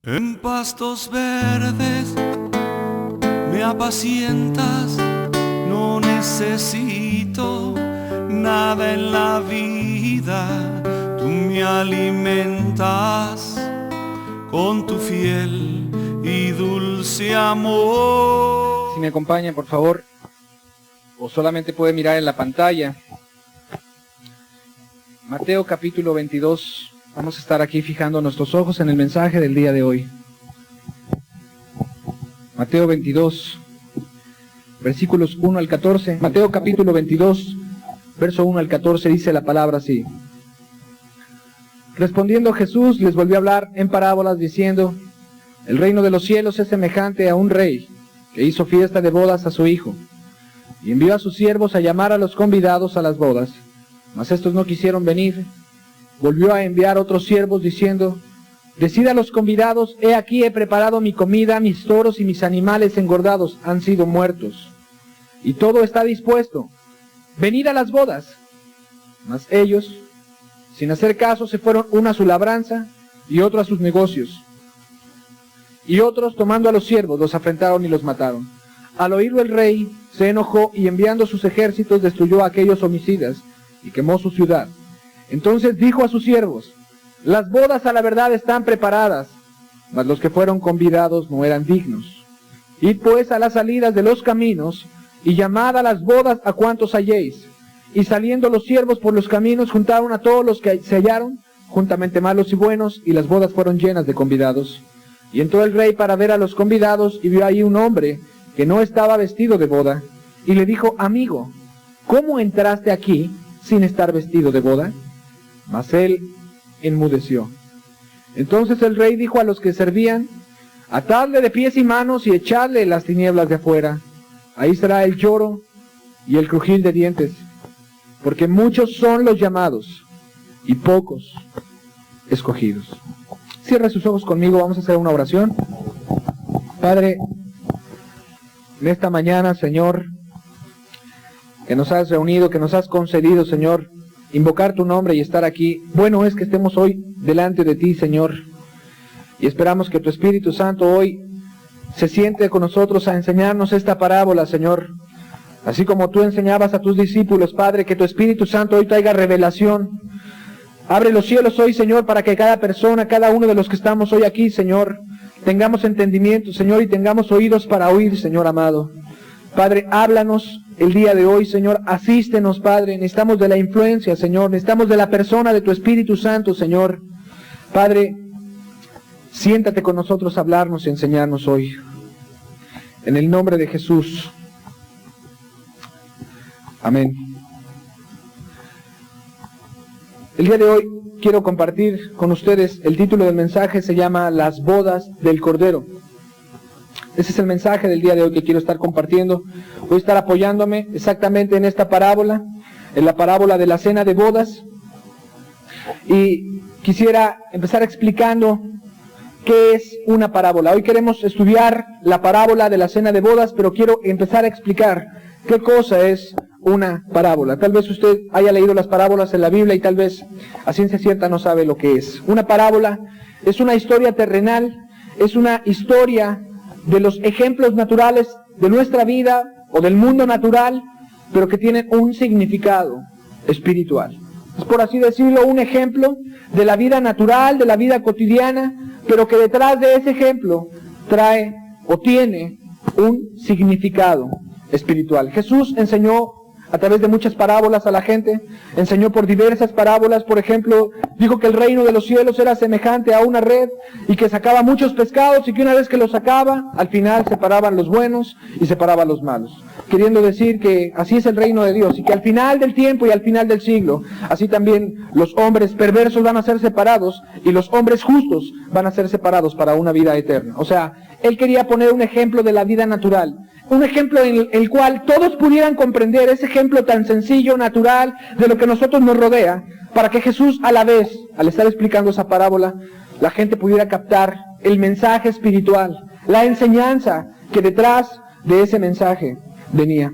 En pastos verdes me apacientas, no necesito nada en la vida. Tú me alimentas con tu fiel y dulce amor. Si me acompañan, por favor, o solamente puede mirar en la pantalla. Mateo capítulo 22. Vamos a estar aquí fijando nuestros ojos en el mensaje del día de hoy. Mateo 22, versículos 1 al 14. Mateo capítulo 22, verso 1 al 14, dice la palabra así. Respondiendo Jesús les volvió a hablar en parábolas diciendo: el reino de los cielos es semejante a un rey que hizo fiesta de bodas a su hijo, y envió a sus siervos a llamar a los convidados a las bodas, mas estos no quisieron venir. Volvió a enviar otros siervos diciendo: decid a los convidados, he aquí he preparado mi comida, mis toros y mis animales engordados han sido muertos, y todo está dispuesto, venid a las bodas. Mas ellos, sin hacer caso, se fueron uno a su labranza y otro a sus negocios. Y otros, tomando a los siervos, los afrentaron y los mataron. Al oírlo el rey se enojó y enviando sus ejércitos destruyó a aquellos homicidas y quemó su ciudad. Entonces dijo a sus siervos: las bodas a la verdad están preparadas, mas los que fueron convidados no eran dignos. Id pues a las salidas de los caminos, y llamad a las bodas a cuantos halléis. Y saliendo los siervos por los caminos, juntaron a todos los que se hallaron, juntamente malos y buenos, y las bodas fueron llenas de convidados. Y entró el rey para ver a los convidados, y vio ahí un hombre que no estaba vestido de boda, y le dijo: amigo, ¿cómo entraste aquí sin estar vestido de boda? Mas él enmudeció. Entonces el rey dijo a los que servían: atadle de pies y manos y echadle en las tinieblas de afuera. Ahí será el lloro y el crujir de dientes, porque muchos son los llamados y pocos escogidos. Cierra sus ojos conmigo, vamos a hacer una oración. Padre, en esta mañana, Señor, que nos has reunido, que nos has concedido, Señor, invocar tu nombre y estar aquí. Bueno es que estemos hoy delante de ti, Señor, y esperamos que tu Espíritu Santo hoy se siente con nosotros a enseñarnos esta parábola, Señor. Así como tú enseñabas a tus discípulos, Padre, que tu Espíritu Santo hoy traiga revelación. Abre los cielos hoy, Señor, para que cada persona, cada uno de los que estamos hoy aquí, Señor, tengamos entendimiento, Señor, y tengamos oídos para oír, Señor amado. Padre, háblanos el día de hoy, Señor, asístenos, Padre, necesitamos de la influencia, Señor, necesitamos de la persona de tu Espíritu Santo, Señor. Padre, siéntate con nosotros a hablarnos y enseñarnos hoy. En el nombre de Jesús. Amén. El día de hoy quiero compartir con ustedes, el título del mensaje se llama Las bodas del Cordero. Ese es el mensaje del día de hoy que quiero estar compartiendo. Voy a estar apoyándome exactamente en esta parábola, en la parábola de la cena de bodas. Y quisiera empezar explicando qué es una parábola. Hoy queremos estudiar la parábola de la cena de bodas, pero quiero empezar a explicar qué cosa es una parábola. Tal vez usted haya leído las parábolas en la Biblia y tal vez a ciencia cierta no sabe lo que es. Una parábola es una historia terrenal, es una historia de los ejemplos naturales de nuestra vida o del mundo natural, pero que tienen un significado espiritual. Es, por así decirlo, un ejemplo de la vida natural, de la vida cotidiana, pero que detrás de ese ejemplo trae o tiene un significado espiritual. Jesús enseñó a través de muchas parábolas a la gente, enseñó por diversas parábolas. Por ejemplo, dijo que el reino de los cielos era semejante a una red y que sacaba muchos pescados y que una vez que los sacaba, al final separaban los buenos y separaban los malos. Queriendo decir que así es el reino de Dios y que al final del tiempo y al final del siglo, así también los hombres perversos van a ser separados y los hombres justos van a ser separados para una vida eterna. O sea, él quería poner un ejemplo de la vida natural, un ejemplo en el cual todos pudieran comprender ese ejemplo tan sencillo, natural, de lo que a nosotros nos rodea, para que Jesús a la vez, al estar explicando esa parábola, la gente pudiera captar el mensaje espiritual, la enseñanza que detrás de ese mensaje venía.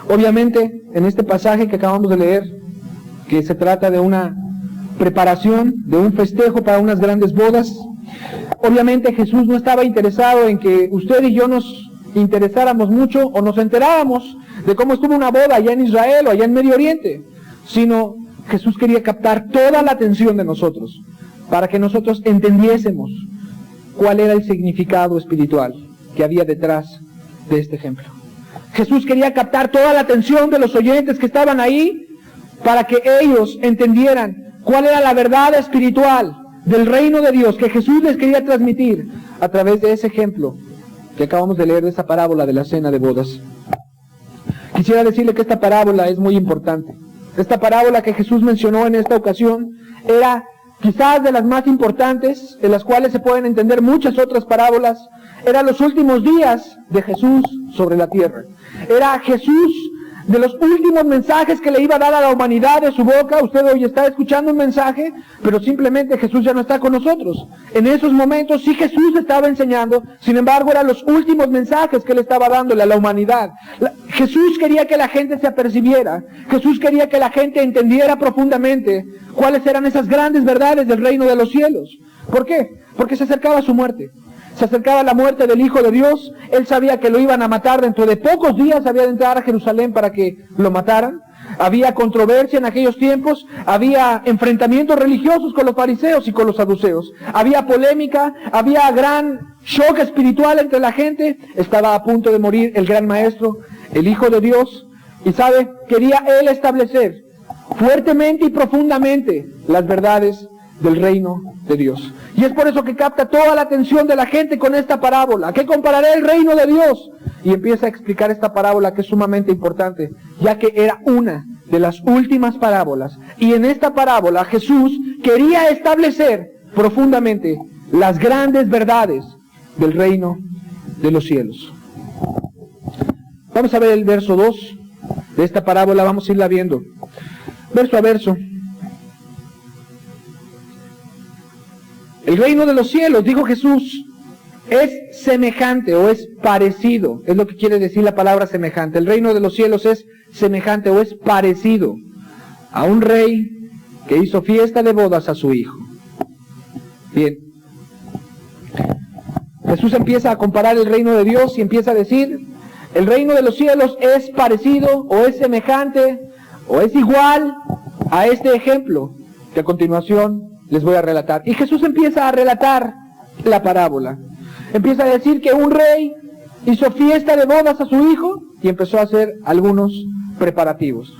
Obviamente, en este pasaje que acabamos de leer, que se trata de una preparación de un festejo para unas grandes bodas. Obviamente Jesús no estaba interesado en que usted y yo nos interesáramos mucho o nos enteráramos de cómo estuvo una boda allá en Israel o allá en Medio Oriente, sino Jesús quería captar toda la atención de nosotros para que nosotros entendiésemos cuál era el significado espiritual que había detrás de este ejemplo. Jesús quería captar toda la atención de los oyentes que estaban ahí para que ellos entendieran cuál era la verdad espiritual del reino de Dios que Jesús les quería transmitir a través de ese ejemplo que acabamos de leer de esa parábola de la cena de bodas. Quisiera decirle que esta parábola es muy importante. Esta parábola que Jesús mencionó en esta ocasión era quizás de las más importantes, en las cuales se pueden entender muchas otras parábolas. Eran los últimos días de Jesús sobre la tierra. Era Jesús de los últimos mensajes que le iba a dar a la humanidad de su boca. Usted hoy está escuchando un mensaje, pero simplemente Jesús ya no está con nosotros. En esos momentos sí Jesús estaba enseñando, sin embargo eran los últimos mensajes que le estaba dándole a la humanidad. Jesús quería que la gente se apercibiera, Jesús quería que la gente entendiera profundamente cuáles eran esas grandes verdades del reino de los cielos. ¿Por qué? Porque se acercaba su muerte. Se acercaba la muerte del Hijo de Dios. Él sabía que lo iban a matar dentro de pocos días. Había de entrar a Jerusalén para que lo mataran. Había controversia en aquellos tiempos. Había enfrentamientos religiosos con los fariseos y con los saduceos. Había polémica. Había gran shock espiritual entre la gente. Estaba a punto de morir el gran maestro, el Hijo de Dios. Y sabe, quería él establecer fuertemente y profundamente las verdades del reino de Dios. Y es por eso que capta toda la atención de la gente con esta parábola. ¿Qué compararé el reino de Dios? Y empieza a explicar esta parábola que es sumamente importante, ya que era una de las últimas parábolas. Y en esta parábola Jesús quería establecer profundamente las grandes verdades del reino de los cielos. Vamos a ver el verso 2 de esta parábola, vamos a irla viendo verso a verso. El reino de los cielos, dijo Jesús, es semejante o es parecido, es lo que quiere decir la palabra semejante. El reino de los cielos es semejante o es parecido a un rey que hizo fiesta de bodas a su hijo. Bien, Jesús empieza a comparar el reino de Dios y empieza a decir, el reino de los cielos es parecido o es semejante o es igual a este ejemplo que a continuación les voy a relatar. Y Jesús empieza a relatar la parábola. Empieza a decir que un rey hizo fiesta de bodas a su hijo y empezó a hacer algunos preparativos.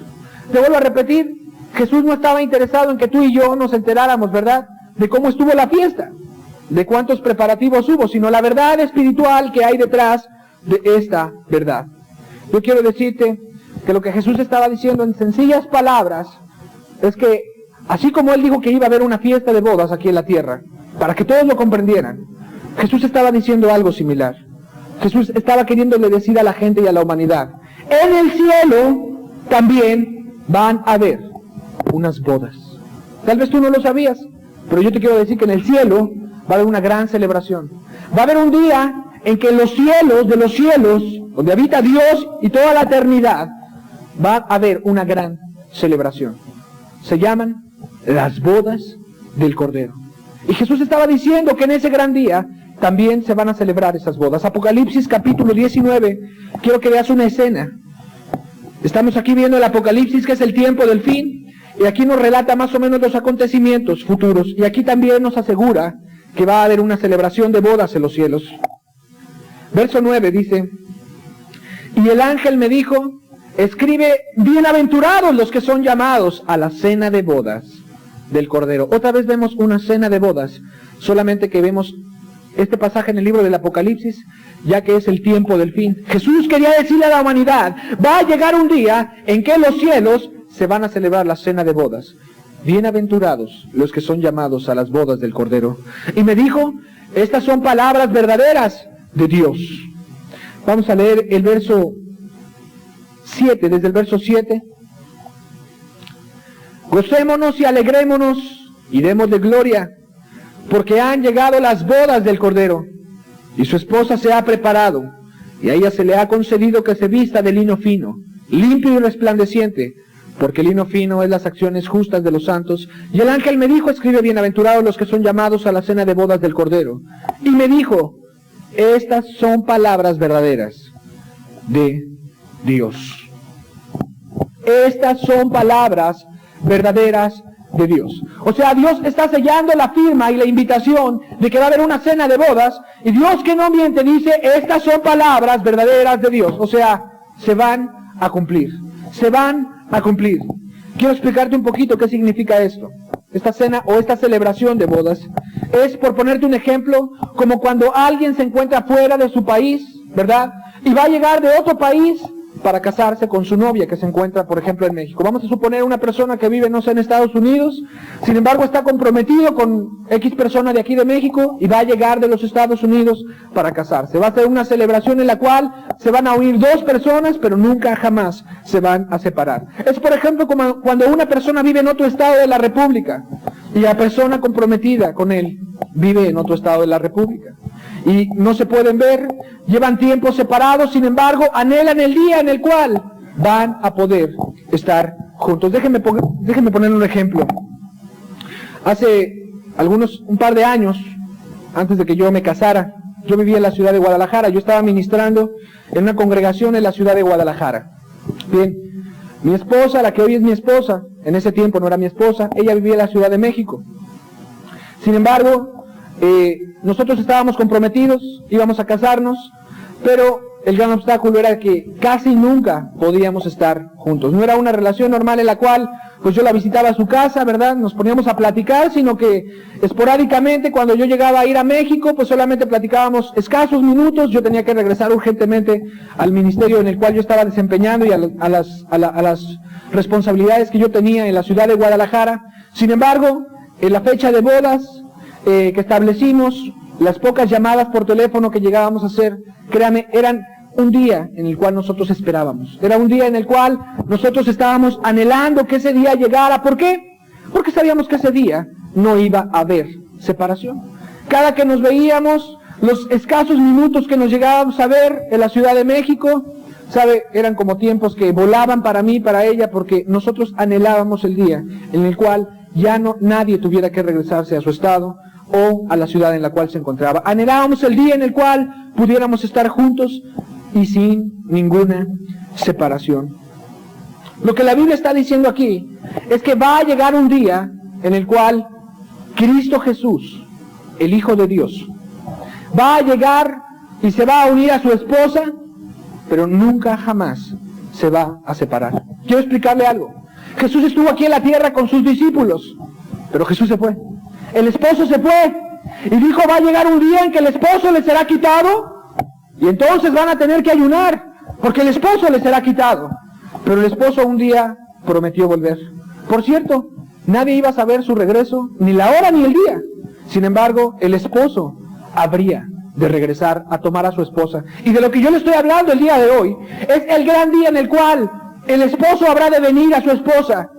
Te vuelvo a repetir, Jesús no estaba interesado en que tú y yo nos enteráramos, ¿verdad?, de cómo estuvo la fiesta, de cuántos preparativos hubo, sino la verdad espiritual que hay detrás de esta verdad. Yo quiero decirte que lo que Jesús estaba diciendo en sencillas palabras es que así como Él dijo que iba a haber una fiesta de bodas aquí en la tierra, para que todos lo comprendieran, Jesús estaba diciendo algo similar. Jesús estaba queriéndole decir a la gente y a la humanidad, en el cielo también van a haber unas bodas. Tal vez tú no lo sabías, pero yo te quiero decir que en el cielo va a haber una gran celebración. Va a haber un día en que los cielos de los cielos, donde habita Dios y toda la eternidad, va a haber una gran celebración. Se llaman las bodas del Cordero. Y Jesús estaba diciendo que en ese gran día también se van a celebrar esas bodas. Apocalipsis capítulo 19, quiero que veas una escena. Estamos aquí viendo el Apocalipsis, que es el tiempo del fin, y aquí nos relata más o menos los acontecimientos futuros, y aquí también nos asegura que va a haber una celebración de bodas en los cielos. Verso 9 dice, y el ángel me dijo, escribe, bienaventurados los que son llamados a la cena de bodas del Cordero. Otra vez vemos una cena de bodas, solamente que vemos este pasaje en el libro del Apocalipsis, ya que es el tiempo del fin. Jesús quería decirle a la humanidad, va a llegar un día en que los cielos se van a celebrar la cena de bodas. Bienaventurados los que son llamados a las bodas del Cordero. Y me dijo, estas son palabras verdaderas de Dios. Vamos a leer el verso 7, desde el verso 7. Gocémonos y alegrémonos y démosle gloria, porque han llegado las bodas del Cordero, y su esposa se ha preparado, y a ella se le ha concedido que se vista de lino fino, limpio y resplandeciente, porque el lino fino es las acciones justas de los santos. Y el ángel me dijo, escribe, bienaventurados los que son llamados a la cena de bodas del Cordero. Y me dijo, estas son palabras verdaderas de Dios. Estas son palabras verdaderas de Dios. O sea, Dios está sellando la firma y la invitación de que va a haber una cena de bodas, y Dios, que no miente, dice, estas son palabras verdaderas de Dios. O sea, se van a cumplir. Se van a cumplir. Quiero explicarte un poquito qué significa esto. Esta cena o esta celebración de bodas es, por ponerte un ejemplo, como cuando alguien se encuentra fuera de su país, ¿verdad? Y va a llegar de otro país para casarse con su novia que se encuentra, por ejemplo, en México. Vamos a suponer una persona que vive, no sé, en Estados Unidos, sin embargo está comprometido con X persona de aquí de México y va a llegar de los Estados Unidos para casarse. Va a ser una celebración en la cual se van a unir dos personas, pero nunca jamás se van a separar. Es, por ejemplo, como cuando una persona vive en otro estado de la República y la persona comprometida con él vive en otro estado de la República. Y no se pueden ver, llevan tiempos separados, sin embargo, anhelan el día en el cual van a poder estar juntos. Déjenme poner un ejemplo. Hace un par de años, antes de que yo me casara, yo vivía en la ciudad de Guadalajara. Yo estaba ministrando en una congregación en la ciudad de Guadalajara. Bien, mi esposa, la que hoy es mi esposa, en ese tiempo no era mi esposa, ella vivía en la Ciudad de México. Sin embargo, nosotros estábamos comprometidos, íbamos a casarnos, pero el gran obstáculo era que casi nunca podíamos estar juntos. No era una relación normal en la cual pues yo la visitaba a su casa, ¿verdad? Nos poníamos a platicar, sino que esporádicamente cuando yo llegaba a ir a México, pues solamente platicábamos escasos minutos. Yo tenía que regresar urgentemente al ministerio en el cual yo estaba desempeñando y a las responsabilidades que yo tenía en la ciudad de Guadalajara. Sin embargo, en la fecha de bodas que establecimos, las pocas llamadas por teléfono que llegábamos a hacer, créame, eran un día en el cual nosotros esperábamos. Era un día en el cual nosotros estábamos anhelando que ese día llegara. ¿Por qué? Porque sabíamos que ese día no iba a haber separación. Cada que nos veíamos, los escasos minutos que nos llegábamos a ver en la Ciudad de México, ¿sabe? Eran como tiempos que volaban para mí, para ella, porque nosotros anhelábamos el día en el cual ya nadie tuviera que regresarse a su estado o a la ciudad en la cual se encontraba. Anhelábamos el día en el cual pudiéramos estar juntos y sin ninguna separación. Lo que la Biblia está diciendo aquí es que va a llegar un día en el cual Cristo Jesús, el Hijo de Dios, va a llegar y se va a unir a su esposa, pero nunca jamás se va a separar. Quiero explicarle algo. Jesús estuvo aquí en la tierra con sus discípulos, pero Jesús se fue. El esposo se fue y dijo, va a llegar un día en que el esposo le será quitado y entonces van a tener que ayunar porque el esposo le será quitado. Pero el esposo un día prometió volver. Por cierto, nadie iba a saber su regreso, ni la hora ni el día. Sin embargo, el esposo habría de regresar a tomar a su esposa. Y de lo que yo le estoy hablando el día de hoy es el gran día en el cual el esposo habrá de venir a su esposa,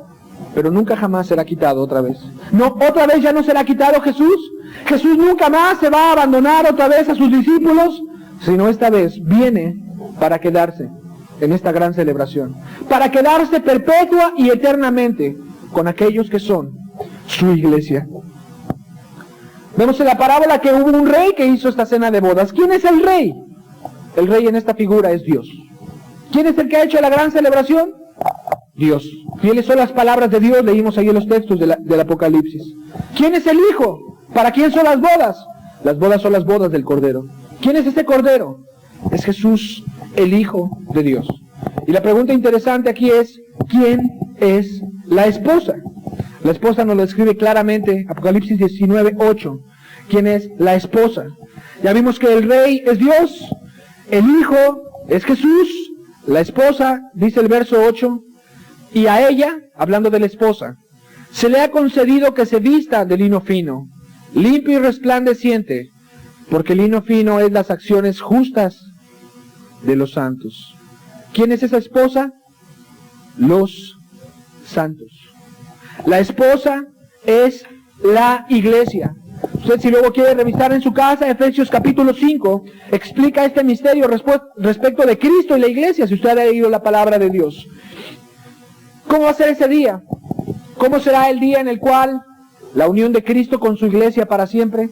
pero nunca jamás será quitado otra vez. No, otra vez ya no será quitado Jesús. Jesús nunca más se va a abandonar otra vez a sus discípulos, sino esta vez viene para quedarse en esta gran celebración, para quedarse perpetua y eternamente con aquellos que son su iglesia. Vemos en la parábola que hubo un rey que hizo esta cena de bodas. ¿Quién es el rey? El rey en esta figura es Dios. ¿Quién es el que ha hecho la gran celebración? Dios. Fieles son las palabras de Dios, leímos ahí en los textos del Apocalipsis. ¿Quién es el Hijo? ¿Para quién son las bodas? Las bodas son las bodas del Cordero. ¿Quién es este Cordero? Es Jesús, el Hijo de Dios. Y la pregunta interesante aquí es, ¿quién es la esposa? La esposa nos lo describe claramente, Apocalipsis 19:8. ¿Quién es la esposa? Ya vimos que el rey es Dios, el Hijo es Jesús, la esposa, dice el verso 8, y a ella, hablando de la esposa, se le ha concedido que se vista de lino fino, limpio y resplandeciente, porque el lino fino es las acciones justas de los santos. ¿Quién es esa esposa? Los santos. La esposa es la iglesia. Usted, si luego quiere revisar en su casa, Efesios capítulo 5, explica este misterio respecto de Cristo y la iglesia, si usted ha leído la palabra de Dios. ¿Cómo va a ser ese día? ¿Cómo será el día en el cual la unión de Cristo con su iglesia para siempre?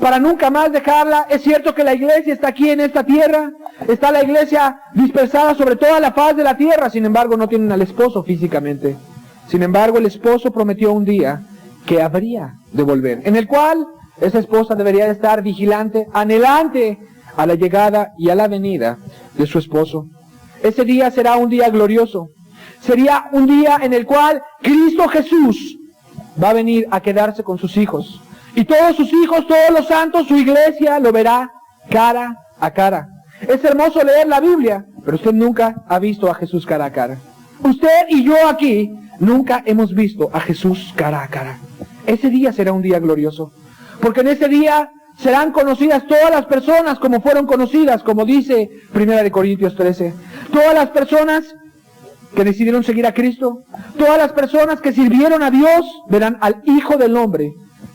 Para nunca más dejarla. Es cierto que la iglesia está aquí en esta tierra, está la iglesia dispersada sobre toda la faz de la tierra, sin embargo no tienen al esposo físicamente. Sin embargo, el esposo prometió un día que habría de volver, en el cual esa esposa debería de estar vigilante, anhelante a la llegada y a la venida de su esposo. Ese día será un día glorioso. Sería un día en el cual Cristo Jesús va a venir a quedarse con sus hijos. Y todos sus hijos, todos los santos, su iglesia lo verá cara a cara. Es hermoso leer la Biblia, pero usted nunca ha visto a Jesús cara a cara. Usted y yo aquí nunca hemos visto a Jesús cara a cara. Ese día será un día glorioso, porque en ese día serán conocidas todas las personas como fueron conocidas, como dice 1 Corintios 13. Todas las personas que decidieron seguir a Cristo, todas las personas que sirvieron a Dios, verán al Hijo del Hombre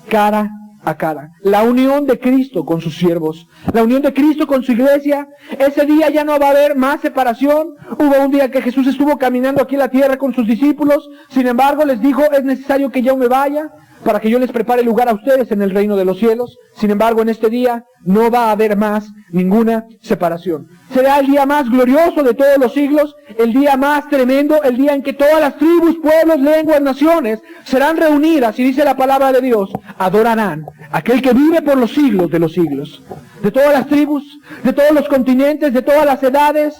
cara a cara. La unión de Cristo con sus siervos, la unión de Cristo con su iglesia. Ese día ya no va a haber más separación. Hubo un día que Jesús estuvo caminando aquí en la tierra con sus discípulos, sin embargo les dijo: es necesario que yo me vaya para que yo les prepare lugar a ustedes en el reino de los cielos. Sin embargo, en este día no va a haber más ninguna separación. Será el día más glorioso de todos los siglos, el día más tremendo, el día en que todas las tribus, pueblos, lenguas, naciones serán reunidas, y dice la palabra de Dios, adorarán a aquel que vive por los siglos de los siglos. De todas las tribus, de todos los continentes, de todas las edades,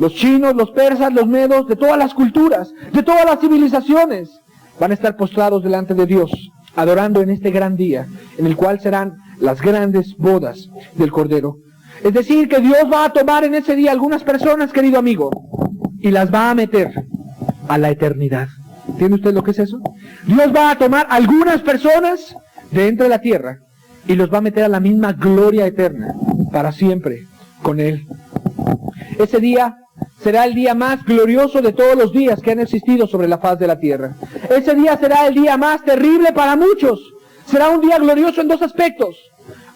los chinos, los persas, los medos, de todas las culturas, de todas las civilizaciones, van a estar postrados delante de Dios, adorando en este gran día, en el cual serán las grandes bodas del Cordero. Es decir, que Dios va a tomar en ese día algunas personas, querido amigo, y las va a meter a la eternidad. ¿Entiende usted lo que es eso? Dios va a tomar algunas personas de entre la tierra y los va a meter a la misma gloria eterna, para siempre, con Él. Ese día será el día más glorioso de todos los días que han existido sobre la faz de la tierra. Ese día será el día más terrible para muchos. Será un día glorioso en dos aspectos.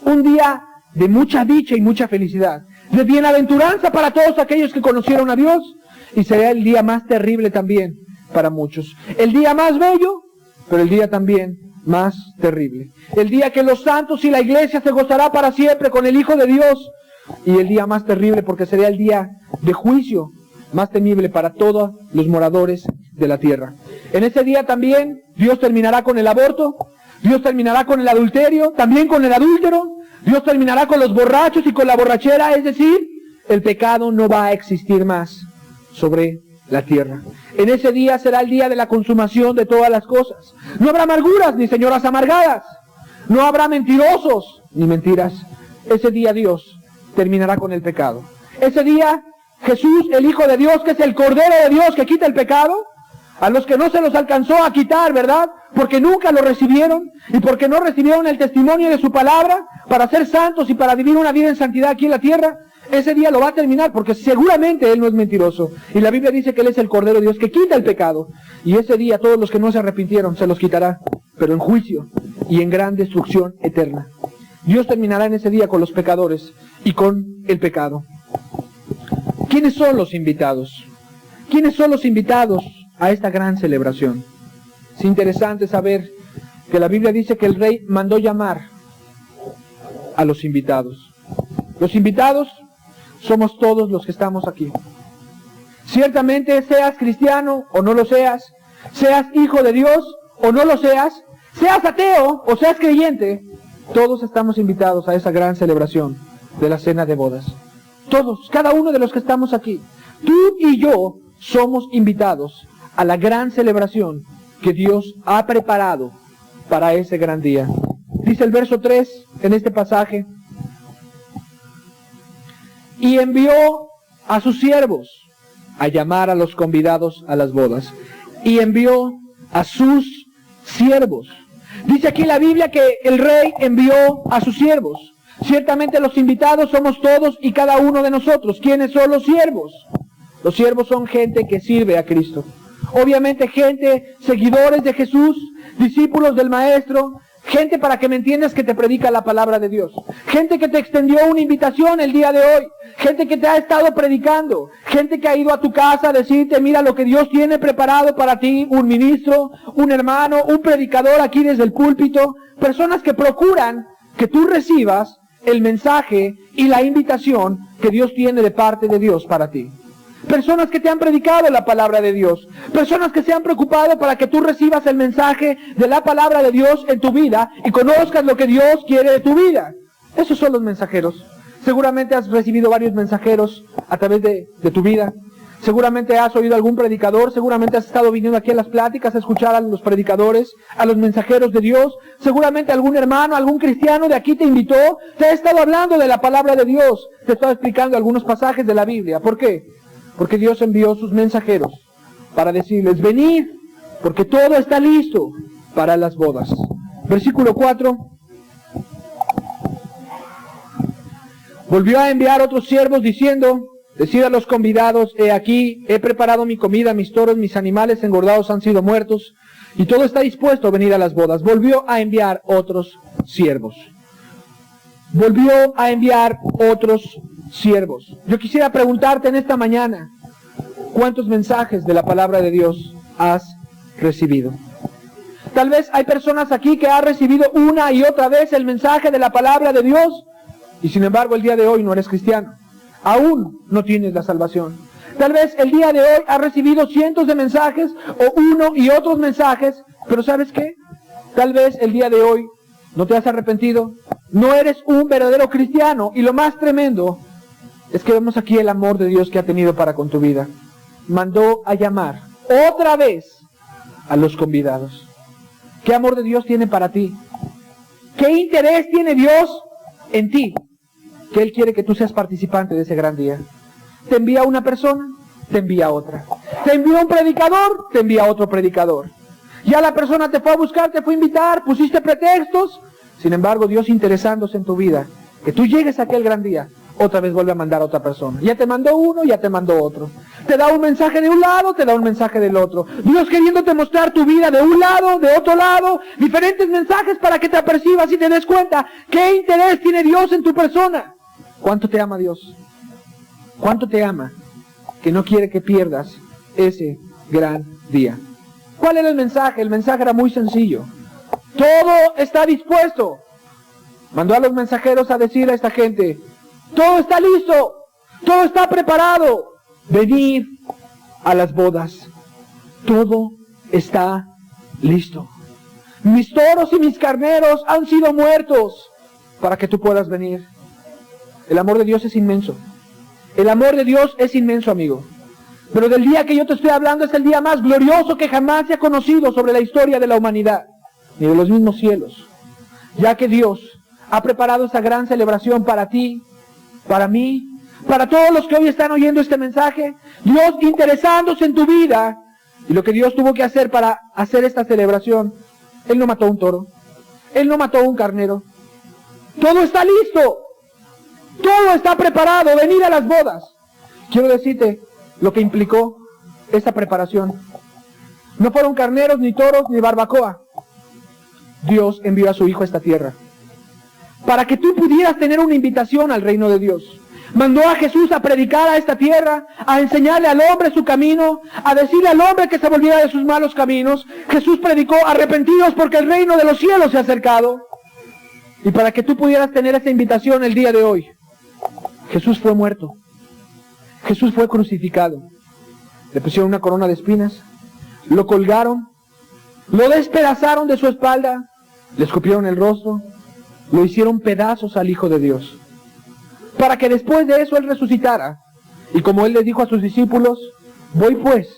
Un día de mucha dicha y mucha felicidad, de bienaventuranza para todos aquellos que conocieron a Dios, y será el día más terrible también para muchos. El día más bello, pero el día también más terrible. El día que los santos y la iglesia se gozará para siempre con el Hijo de Dios, y el día más terrible porque sería el día de juicio más temible para todos los moradores de la tierra. En ese día también Dios terminará con el aborto, Dios terminará con el adulterio, también con el adúltero, Dios terminará con los borrachos y con la borrachera, es decir, el pecado no va a existir más sobre la tierra. En ese día será el día de la consumación de todas las cosas. No habrá amarguras ni señoras amargadas, no habrá mentirosos ni mentiras. Ese día Dios terminará con el pecado. Ese día Jesús, el Hijo de Dios, que es el Cordero de Dios que quita el pecado, a los que no se los alcanzó a quitar, ¿verdad? Porque nunca lo recibieron y porque no recibieron el testimonio de su palabra para ser santos y para vivir una vida en santidad aquí en la tierra. Ese día lo va a terminar porque seguramente Él no es mentiroso. Y la Biblia dice que Él es el Cordero de Dios que quita el pecado. Y ese día todos los que no se arrepintieron se los quitará, pero en juicio y en gran destrucción eterna. Dios terminará en ese día con los pecadores y con el pecado. ¿Quiénes son los invitados? ¿Quiénes son los invitados a esta gran celebración? Es interesante saber que la Biblia dice que el rey mandó llamar a los invitados. Los invitados somos todos los que estamos aquí. Ciertamente, seas cristiano o no lo seas, seas hijo de Dios o no lo seas, seas ateo o seas creyente, todos estamos invitados a esa gran celebración de la cena de bodas. Todos, cada uno de los que estamos aquí, tú y yo somos invitados a la gran celebración que Dios ha preparado para ese gran día. Dice el verso 3 en este pasaje: y envió a sus siervos a llamar a los convidados a las bodas. Y envió a sus siervos. Dice aquí la Biblia que el rey envió a sus siervos. Ciertamente los invitados somos todos y cada uno de nosotros. ¿Quiénes son los siervos? Los siervos son gente que sirve a Cristo. Obviamente gente, seguidores de Jesús, discípulos del Maestro, Gente, para que me entiendas, que te predica la palabra de Dios. Gente que te extendió una invitación el día de hoy. Gente que te ha estado predicando. Gente que ha ido a tu casa a decirte, mira lo que Dios tiene preparado para ti. Un ministro, un hermano, un predicador aquí desde el púlpito. Personas que procuran que tú recibas el mensaje y la invitación que Dios tiene de parte de Dios para ti. Personas que te han predicado la palabra de Dios. Personas que se han preocupado para que tú recibas el mensaje de la palabra de Dios en tu vida y conozcas lo que Dios quiere de tu vida. Esos son los mensajeros. Seguramente has recibido varios mensajeros a través de tu vida. Seguramente has oído algún predicador. Seguramente has estado viniendo aquí a las pláticas a escuchar a los predicadores, a los mensajeros de Dios. Seguramente algún hermano, algún cristiano de aquí te invitó. Te ha estado hablando de la palabra de Dios. Te estaba explicando algunos pasajes de la Biblia. ¿Por qué? Porque Dios envió sus mensajeros para decirles, venid, porque todo está listo para las bodas. Versículo 4. Volvió a enviar otros siervos diciendo, decid a los convidados, he aquí, he preparado mi comida, mis toros, mis animales engordados han sido muertos, y todo está dispuesto a venir a las bodas. Volvió a enviar otros siervos. Volvió a enviar otros siervos. Yo quisiera preguntarte en esta mañana, ¿cuántos mensajes de la palabra de Dios has recibido? Tal vez hay personas aquí que han recibido una y otra vez el mensaje de la palabra de Dios, y sin embargo el día de hoy no eres cristiano. Aún no tienes la salvación. Tal vez el día de hoy has recibido cientos de mensajes, o uno y otros mensajes, pero ¿sabes qué? Tal vez el día de hoy no te has arrepentido, no eres un verdadero cristiano, y lo más tremendo es que vemos aquí el amor de Dios que ha tenido para con tu vida. Mandó a llamar otra vez a los convidados. ¿Qué amor de Dios tiene para ti? ¿Qué interés tiene Dios en ti? Que Él quiere que tú seas participante de ese gran día. Te envía una persona, te envía otra. Te envía un predicador, te envía otro predicador. Ya la persona te fue a buscar, te fue a invitar, pusiste pretextos. Sin embargo, Dios interesándose en tu vida, que tú llegues a aquel gran día, otra vez vuelve a mandar a otra persona. Ya te mandó uno, ya te mandó otro. Te da un mensaje de un lado, te da un mensaje del otro. Dios queriéndote mostrar tu vida de un lado, de otro lado, diferentes mensajes para que te apercibas y te des cuenta qué interés tiene Dios en tu persona. ¿Cuánto te ama Dios? ¿Cuánto te ama? Que no quiere que pierdas ese gran día. ¿Cuál era el mensaje? El mensaje era muy sencillo. Todo está dispuesto. Mandó a los mensajeros a decir a esta gente, todo está listo, todo está preparado. Venid a las bodas. Todo está listo. Mis toros y mis carneros han sido muertos para que tú puedas venir. El amor de Dios es inmenso. El amor de Dios es inmenso, amigo. Pero del día que yo te estoy hablando es el día más glorioso que jamás se ha conocido sobre la historia de la humanidad, ni de los mismos cielos. Ya que Dios ha preparado esa gran celebración para ti, para mí, para todos los que hoy están oyendo este mensaje. Dios interesándose en tu vida. Y lo que Dios tuvo que hacer para hacer esta celebración, Él no mató un toro, Él no mató un carnero. Todo está listo. Todo está preparado, venir a las bodas. Quiero decirte lo que implicó esta preparación. No fueron carneros, ni toros, ni barbacoa. Dios envió a su Hijo a esta tierra para que tú pudieras tener una invitación al reino de Dios. Mandó a Jesús a predicar a esta tierra, a enseñarle al hombre su camino, a decirle al hombre que se volviera de sus malos caminos. Jesús predicó, arrepentidos porque el reino de los cielos se ha acercado. Y para que tú pudieras tener esa invitación el día de hoy, Jesús fue muerto. Jesús fue crucificado. Le pusieron una corona de espinas, lo colgaron, lo despedazaron de su espalda, le escupieron el rostro, lo hicieron pedazos al Hijo de Dios, para que después de eso Él resucitara. Y como Él les dijo a sus discípulos, voy pues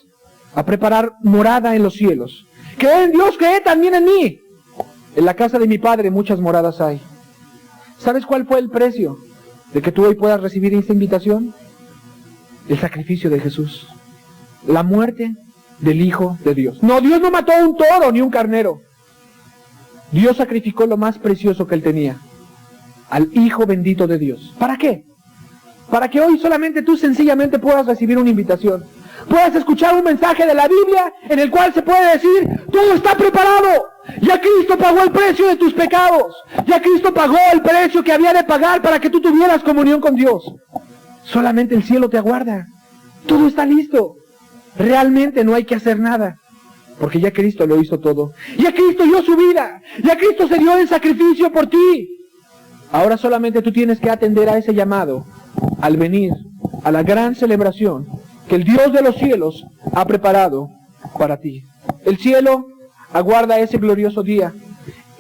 a preparar morada en los cielos. Cree en Dios, cree también en mí. En la casa de mi Padre muchas moradas hay. ¿Sabes cuál fue el precio de que tú hoy puedas recibir esta invitación? El sacrificio de Jesús, la muerte del Hijo de Dios. No, Dios no mató un toro ni un carnero. Dios sacrificó lo más precioso que Él tenía, al Hijo bendito de Dios. ¿Para qué? Para que hoy solamente tú sencillamente puedas recibir una invitación. Puedas escuchar un mensaje de la Biblia en el cual se puede decir, todo está preparado, Ya Cristo pagó el precio de tus pecados. Ya Cristo pagó el precio que había de pagar para que tú tuvieras comunión con Dios. Solamente el cielo te aguarda. Todo está listo. Realmente no hay que hacer nada. Porque ya Cristo lo hizo todo. Ya Cristo dio su vida. Ya Cristo se dio en sacrificio por ti. Ahora solamente tú tienes que atender a ese llamado al venir a la gran celebración que el Dios de los cielos ha preparado para ti. El cielo aguarda ese glorioso día.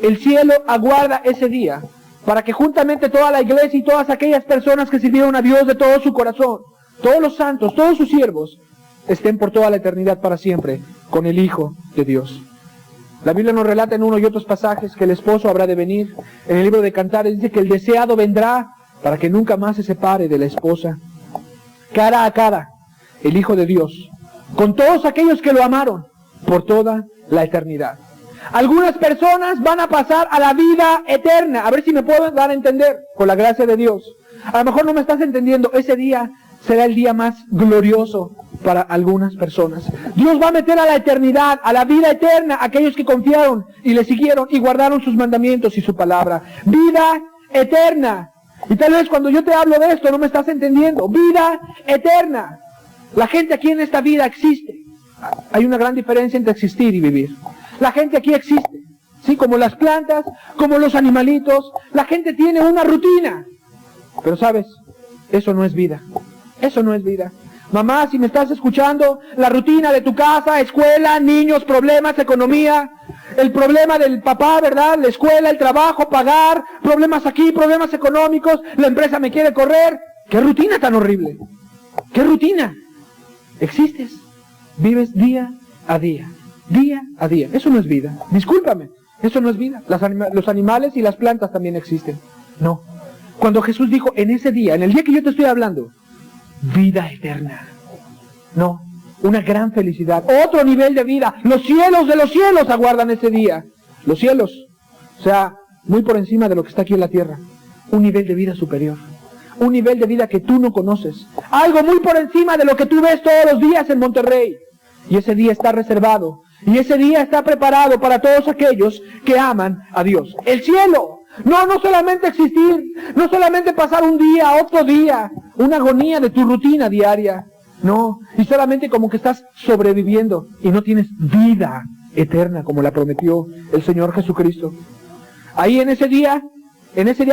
El cielo aguarda ese día para que juntamente toda la iglesia y todas aquellas personas que sirvieron a Dios de todo su corazón, todos los santos, todos sus siervos, estén por toda la eternidad para siempre con el Hijo de Dios. La Biblia nos relata en uno y otros pasajes que el esposo habrá de venir. En el libro de Cantares dice que el deseado vendrá para que nunca más se separe de la esposa. Cara a cara, el Hijo de Dios, con todos aquellos que lo amaron por toda la eternidad. Algunas personas van a pasar a la vida eterna. A ver si me puedo dar a entender, con la gracia de Dios. A lo mejor no me estás entendiendo. Ese día será el día más glorioso para algunas personas. Dios va a meter a la eternidad, a la vida eterna, a aquellos que confiaron y le siguieron y guardaron sus mandamientos y su palabra. Vida eterna. Y tal vez cuando yo te hablo de esto no me estás entendiendo. Vida eterna. La gente aquí en esta vida existe. Hay una gran diferencia entre existir y vivir. La gente aquí existe, ¿sí? Como las plantas, como los animalitos. La gente tiene una rutina. Pero ¿sabes? Eso no es vida. Eso no es vida. Mamá, si me estás escuchando, la rutina de tu casa, escuela, niños, problemas, economía, el problema del papá, ¿verdad? La escuela, el trabajo, pagar, problemas aquí, problemas económicos, la empresa me quiere correr. ¿Qué rutina tan horrible? ¿Qué rutina? Existes, vives día a día, día a día. Eso no es vida. Discúlpame, eso no es vida. Los animales y las plantas también existen. No. Cuando Jesús dijo en ese día, en el día que yo te estoy hablando, vida eterna. No, una gran felicidad, otro nivel de vida. Los cielos de los cielos aguardan ese día. Los cielos, o sea, muy por encima de lo que está aquí en la tierra. Un nivel de vida superior. Un nivel de vida que tú no conoces. Algo muy por encima de lo que tú ves todos los días en Monterrey. Y ese día está reservado. Y ese día está preparado para todos aquellos que aman a Dios. El cielo. No solamente existir, no solamente pasar un día, otro día, una agonía de tu rutina diaria, no, y solamente como que estás sobreviviendo y no tienes vida eterna como la prometió el Señor Jesucristo. Ahí en ese día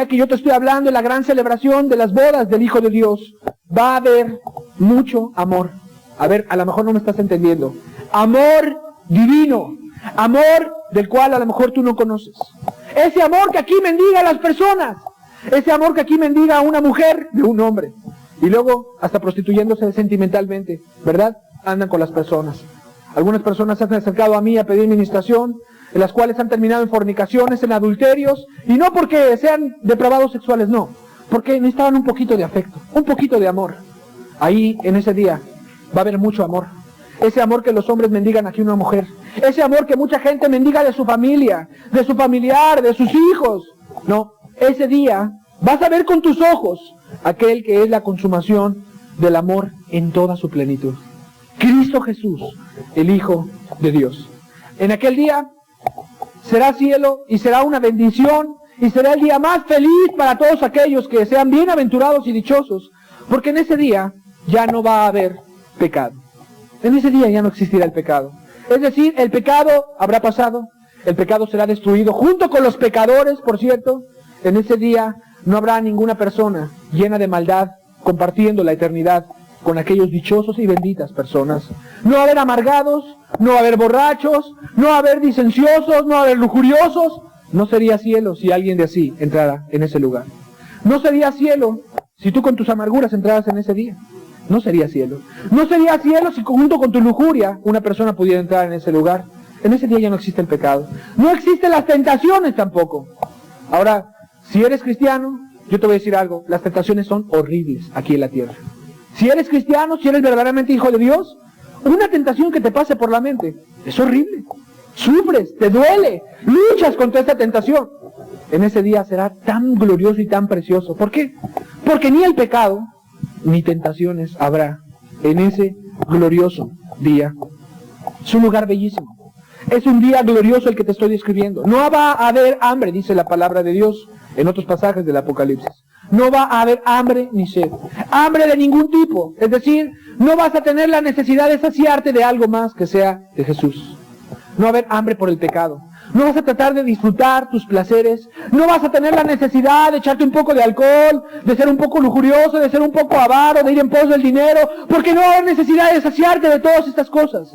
que yo te estoy hablando, en la gran celebración de las bodas del Hijo de Dios, va a haber mucho amor. A ver, a lo mejor no me estás entendiendo. Amor divino, amor del cual a lo mejor tú no conoces. Ese amor que aquí mendiga a las personas. Ese amor que aquí mendiga a una mujer de un hombre. Y luego hasta prostituyéndose sentimentalmente, ¿verdad? Andan con las personas. Algunas personas se han acercado a mí a pedir ministración, en las cuales han terminado en fornicaciones, en adulterios, y no porque sean depravados sexuales, no. Porque necesitaban un poquito de afecto, un poquito de amor. Ahí, en ese día, va a haber mucho amor. Ese amor que los hombres mendigan aquí a una mujer. Ese amor que mucha gente mendiga de su familia, de su familiar, de sus hijos. No, ese día vas a ver con tus ojos aquel que es la consumación del amor en toda su plenitud. Cristo Jesús, el Hijo de Dios. En aquel día será cielo y será una bendición y será el día más feliz para todos aquellos que sean bienaventurados y dichosos, porque en ese día ya no va a haber pecado. En ese día ya no existirá el pecado. Es decir, el pecado habrá pasado, el pecado será destruido, junto con los pecadores, por cierto. En ese día no habrá ninguna persona llena de maldad compartiendo la eternidad con aquellos dichosos y benditas personas. No va a haber amargados, no va a haber borrachos, no va a haber disenciosos, no va a haber lujuriosos. No sería cielo si alguien de así entrara en ese lugar. No sería cielo si tú con tus amarguras entraras en ese día. No sería cielo. No sería cielo si junto con tu lujuria una persona pudiera entrar en ese lugar. En ese día ya no existe el pecado. No existen las tentaciones tampoco. Ahora, si eres cristiano, yo te voy a decir algo. Las tentaciones son horribles aquí en la tierra. Si eres cristiano, si eres verdaderamente hijo de Dios, una tentación que te pase por la mente es horrible. Sufres, te duele, luchas contra esta tentación. En ese día será tan glorioso y tan precioso. ¿Por qué? Porque ni el pecado ni tentaciones habrá en ese glorioso día. Es un lugar bellísimo. Es un día glorioso el que te estoy describiendo. No va a haber hambre, dice la palabra de Dios en otros pasajes del Apocalipsis. No va a haber hambre ni sed. Hambre de ningún tipo. Es decir, no vas a tener la necesidad de saciarte de algo más que sea de Jesús. No va a haber hambre por el pecado. No vas a tratar de disfrutar tus placeres. No vas a tener la necesidad de echarte un poco de alcohol, de ser un poco lujurioso, de ser un poco avaro, de ir en pos del dinero, porque no va a haber necesidad de saciarte de todas estas cosas.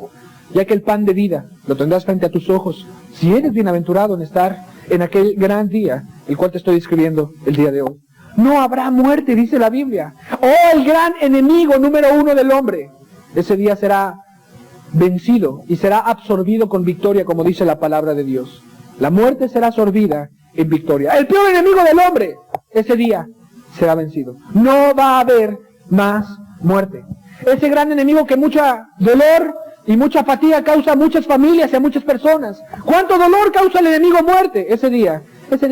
Ya que el pan de vida lo tendrás frente a tus ojos, si eres bienaventurado en estar en aquel gran día, el cual te estoy describiendo el día de hoy. No habrá muerte, dice la Biblia. Oh, el gran enemigo número uno del hombre. Ese día será vencido y será absorbido con victoria, como dice la palabra de Dios. La muerte será absorbida en victoria. El peor enemigo del hombre, ese día será vencido. No va a haber más muerte. Ese gran enemigo que mucha dolor y mucha fatiga causa a muchas familias y a muchas personas. ¿Cuánto dolor causa el enemigo muerte? Ese día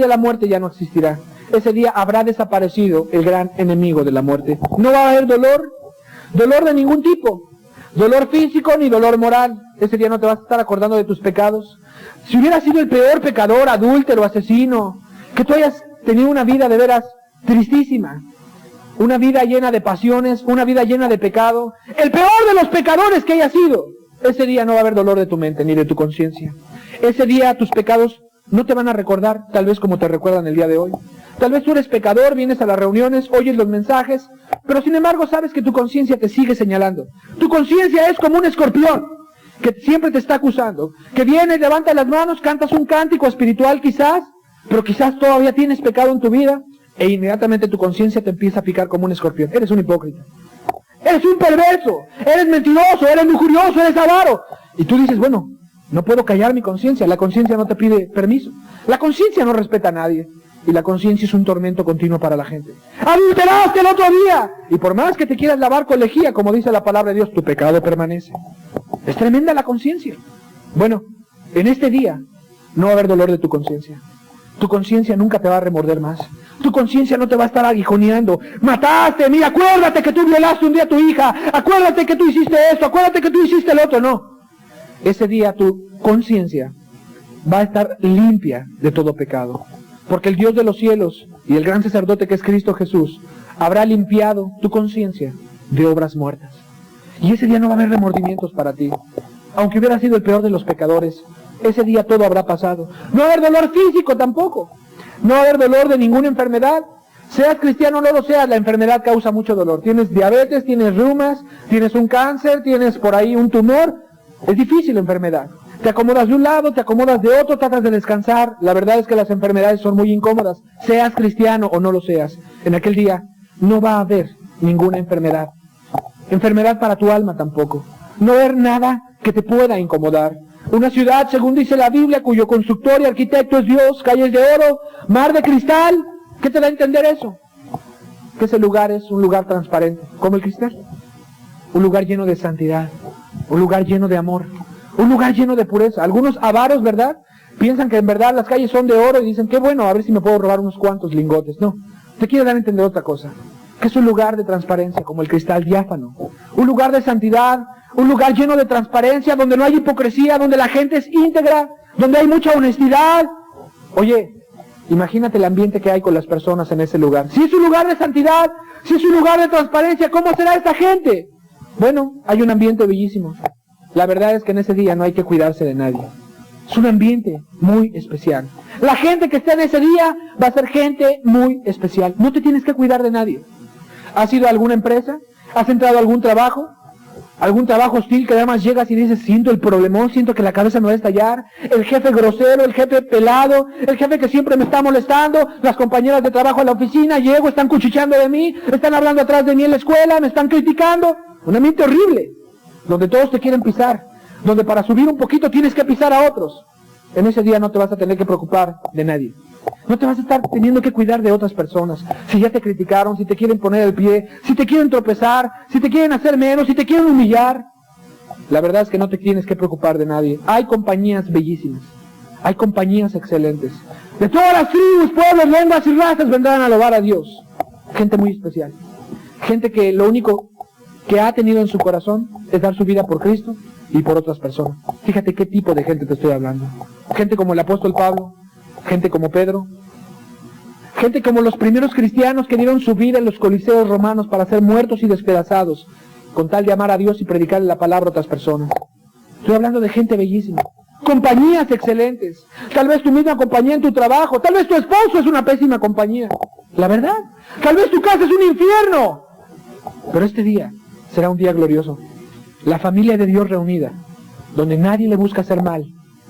la muerte ya no existirá. Ese día habrá desaparecido el gran enemigo de la muerte. No va a haber dolor de ningún tipo, dolor físico ni dolor moral. Ese día no te vas a estar acordando de tus pecados. Si hubieras sido el peor pecador, adúltero, asesino, que tú hayas tenido una vida de veras tristísima, una vida llena de pasiones, una vida llena de pecado, el peor de los pecadores que hayas sido, ese día no va a haber dolor de tu mente ni de tu conciencia. Ese día tus pecados no te van a recordar, tal vez como te recuerdan el día de hoy. Tal vez tú eres pecador, vienes a las reuniones, oyes los mensajes, pero sin embargo sabes que tu conciencia te sigue señalando. Tu conciencia es como un escorpión que siempre te está acusando, que vienes, levantas las manos, cantas un cántico espiritual quizás, pero quizás todavía tienes pecado en tu vida e inmediatamente tu conciencia te empieza a picar como un escorpión. Eres un hipócrita, eres un perverso, eres mentiroso, eres lujurioso, eres avaro. Y tú dices, bueno, no puedo callar mi conciencia. La conciencia no te pide permiso. La conciencia no respeta a nadie. Y la conciencia es un tormento continuo para la gente. Adulteraste el otro día. Y por más que te quieras lavar con lejía, como dice la palabra de Dios, tu pecado permanece. Es tremenda la conciencia. Bueno, en este día no va a haber dolor de tu conciencia. Tu conciencia nunca te va a remorder más. Tu conciencia no te va a estar aguijoneando. Mataste, mira, acuérdate que tú violaste un día a tu hija. Acuérdate que tú hiciste esto. Acuérdate que tú hiciste el otro. No. Ese día tu conciencia va a estar limpia de todo pecado. Porque el Dios de los cielos y el gran sacerdote que es Cristo Jesús habrá limpiado tu conciencia de obras muertas. Y ese día no va a haber remordimientos para ti. Aunque hubiera sido el peor de los pecadores, ese día todo habrá pasado. No va a haber dolor físico tampoco. No va a haber dolor de ninguna enfermedad. Seas cristiano o no lo seas, la enfermedad causa mucho dolor. Tienes diabetes, tienes reumas, tienes un cáncer, tienes por ahí un tumor. Es difícil la enfermedad. Te acomodas de un lado, te acomodas de otro, tratas de descansar. La verdad es que las enfermedades son muy incómodas. Seas cristiano o no lo seas, en aquel día no va a haber ninguna enfermedad. Enfermedad para tu alma tampoco. No va a haber nada que te pueda incomodar. Una ciudad, según dice la Biblia, cuyo constructor y arquitecto es Dios, calles de oro, mar de cristal. ¿Qué te da a entender eso? Que ese lugar es un lugar transparente, como el cristal. Un lugar lleno de santidad, un lugar lleno de amor, un lugar lleno de pureza. Algunos avaros, ¿verdad? Piensan que en verdad las calles son de oro y dicen, qué bueno, a ver si me puedo robar unos cuantos lingotes. No, te quiero dar a entender otra cosa. Que es un lugar de transparencia, como el cristal diáfano. Un lugar de santidad, un lugar lleno de transparencia, donde no hay hipocresía, donde la gente es íntegra, donde hay mucha honestidad. Oye, imagínate el ambiente que hay con las personas en ese lugar. Si es un lugar de santidad, si es un lugar de transparencia, ¿cómo será esta gente? Bueno, hay un ambiente bellísimo. La verdad es que en ese día no hay que cuidarse de nadie. Es un ambiente muy especial. La gente que está en ese día va a ser gente muy especial. No te tienes que cuidar de nadie. ¿Has ido a alguna empresa? ¿Has entrado a algún trabajo? ¿Algún trabajo hostil que además llegas y dices, siento el problemón, siento que la cabeza me va a estallar? El jefe grosero, el jefe pelado, el jefe que siempre me está molestando, las compañeras de trabajo en la oficina, llego, están cuchicheando de mí, están hablando atrás de mí en la escuela, me están criticando. Un ambiente horrible, donde todos te quieren pisar, donde para subir un poquito tienes que pisar a otros. En ese día no te vas a tener que preocupar de nadie. No te vas a estar teniendo que cuidar de otras personas. Si ya te criticaron, si te quieren poner el pie, si te quieren tropezar, si te quieren hacer menos, si te quieren humillar. La verdad es que no te tienes que preocupar de nadie. Hay compañías bellísimas. Hay compañías excelentes. De todas las tribus, pueblos, lenguas y razas vendrán a alabar a Dios. Gente muy especial. Gente que lo único que ha tenido en su corazón es dar su vida por Cristo y por otras personas. Fíjate qué tipo de gente te estoy hablando. Gente como el apóstol Pablo, gente como Pedro, gente como los primeros cristianos que dieron su vida en los coliseos romanos para ser muertos y despedazados, con tal de amar a Dios y predicarle la palabra a otras personas. Estoy hablando de gente bellísima. Compañías excelentes. Tal vez tu misma compañía en tu trabajo. Tal vez tu esposo es una pésima compañía. La verdad. Tal vez tu casa es un infierno. Pero este día será un día glorioso. La familia de Dios reunida, donde nadie le busca hacer mal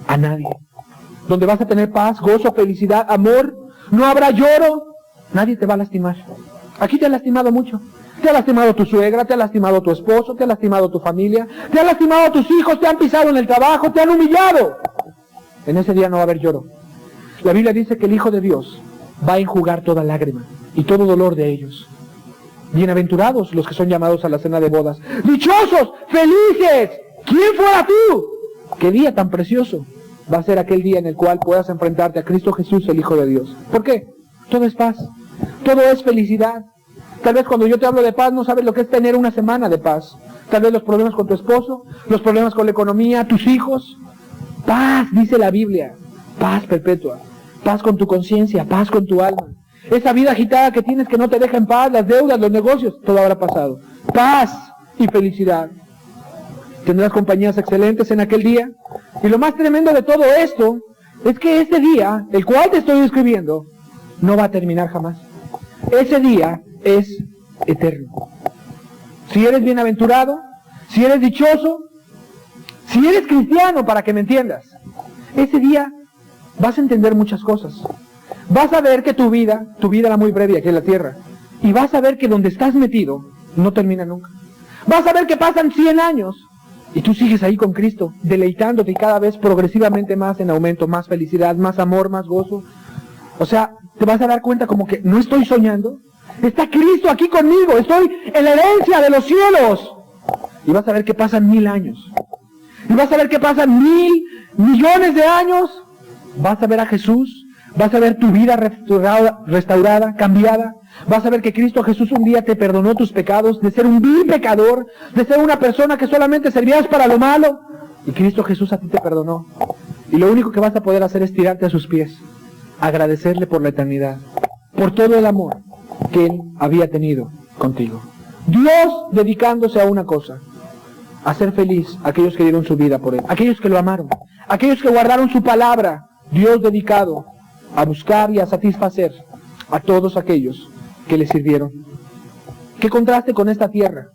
a nadie. Donde vas a tener paz, gozo, felicidad, amor. No habrá lloro. Nadie te va a lastimar. Aquí te ha lastimado mucho. Te ha lastimado tu suegra, te ha lastimado tu esposo, te ha lastimado tu familia, te ha lastimado a tus hijos, te han pisado en el trabajo, te han humillado. En ese día no va a haber lloro. La Biblia dice que el Hijo de Dios va a enjugar toda lágrima y todo dolor de ellos. Bienaventurados los que son llamados a la cena de bodas. ¡Dichosos! ¡Felices! ¿Quién fuera tú? ¡Qué día tan precioso! Va a ser aquel día en el cual puedas enfrentarte a Cristo Jesús, el Hijo de Dios. ¿Por qué? Todo es paz. Todo es felicidad. Tal vez cuando yo te hablo de paz no sabes lo que es tener una semana de paz. Tal vez los problemas con tu esposo, los problemas con la economía, tus hijos. Paz, dice la Biblia. Paz perpetua. Paz con tu conciencia, paz con tu alma. Esa vida agitada que tienes que no te deja en paz, las deudas, los negocios, todo habrá pasado. Paz y felicidad. Tendrás compañías excelentes en aquel día. Y lo más tremendo de todo esto es que ese día, el cual te estoy describiendo, no va a terminar jamás. Ese día es eterno. Si eres bienaventurado, si eres dichoso, si eres cristiano, para que me entiendas, ese día vas a entender muchas cosas. Vas a ver que tu vida era muy breve aquí en la tierra, y vas a ver que donde estás metido no termina nunca. Vas a ver que pasan 100 años y tú sigues ahí con Cristo, deleitándote y cada vez progresivamente más en aumento, más felicidad, más amor, más gozo. O sea, te vas a dar cuenta como que no estoy soñando. Está Cristo aquí conmigo, estoy en la herencia de los cielos. Y vas a ver que pasan 1000 años. Y vas a ver que pasan 1000 millones de años. Vas a ver a Jesús, vas a ver tu vida restaurada, cambiada. Vas a ver que Cristo Jesús un día te perdonó tus pecados, de ser un vil pecador, de ser una persona que solamente servías para lo malo. Y Cristo Jesús a ti te perdonó. Y lo único que vas a poder hacer es tirarte a sus pies, agradecerle por la eternidad, por todo el amor que Él había tenido contigo. Dios dedicándose a una cosa, a hacer feliz a aquellos que dieron su vida por Él, aquellos que lo amaron, aquellos que guardaron su palabra. Dios dedicado a buscar y a satisfacer a todos aquellos que le sirvieron. ¿Qué contraste con esta tierra?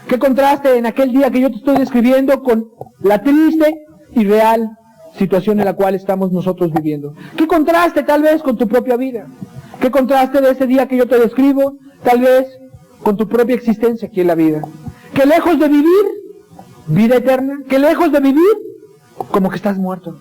¿Qué contraste en aquel día que yo te estoy describiendo con la triste y real situación en la cual estamos nosotros viviendo? ¿Qué contraste tal vez con tu propia vida? ¿Qué contraste de ese día que yo te describo tal vez con tu propia existencia aquí en la vida? Que lejos de vivir vida eterna, que lejos de vivir como que estás muerto,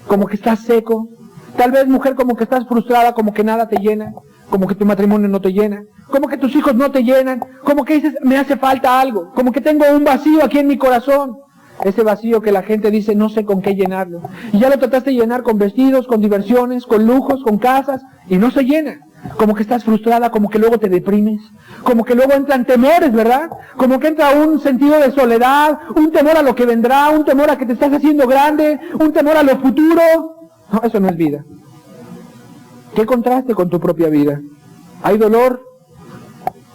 como que estás seco, tal vez mujer como que estás frustrada, como que nada te llena, como que tu matrimonio no te llena, como que tus hijos no te llenan, como que dices, me hace falta algo, como que tengo un vacío aquí en mi corazón. Ese vacío que la gente dice, no sé con qué llenarlo. Y ya lo trataste de llenar con vestidos, con diversiones, con lujos, con casas, y no se llena. Como que estás frustrada, como que luego te deprimes, como que luego entran temores, ¿verdad? Como que entra un sentido de soledad, un temor a lo que vendrá, un temor a que te estás haciendo grande, un temor a lo futuro. No, eso no es vida. ¿Qué contraste con tu propia vida? ¿Hay dolor?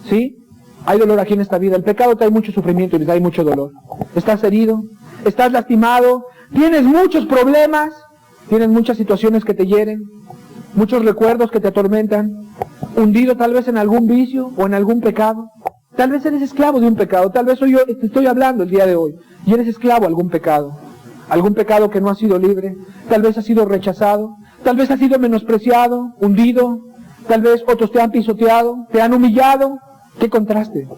¿Sí? Hay dolor aquí en esta vida. El pecado trae mucho sufrimiento y les trae mucho dolor. Estás herido, estás lastimado, tienes muchos problemas, tienes muchas situaciones que te hieren, muchos recuerdos que te atormentan, hundido tal vez en algún vicio o en algún pecado. Tal vez eres esclavo de un pecado, tal vez yo te estoy hablando el día de hoy y eres esclavo de algún pecado que no ha sido libre, tal vez ha sido rechazado, tal vez ha sido menospreciado, hundido, tal vez otros te han pisoteado, te han humillado. ¡Qué contraste!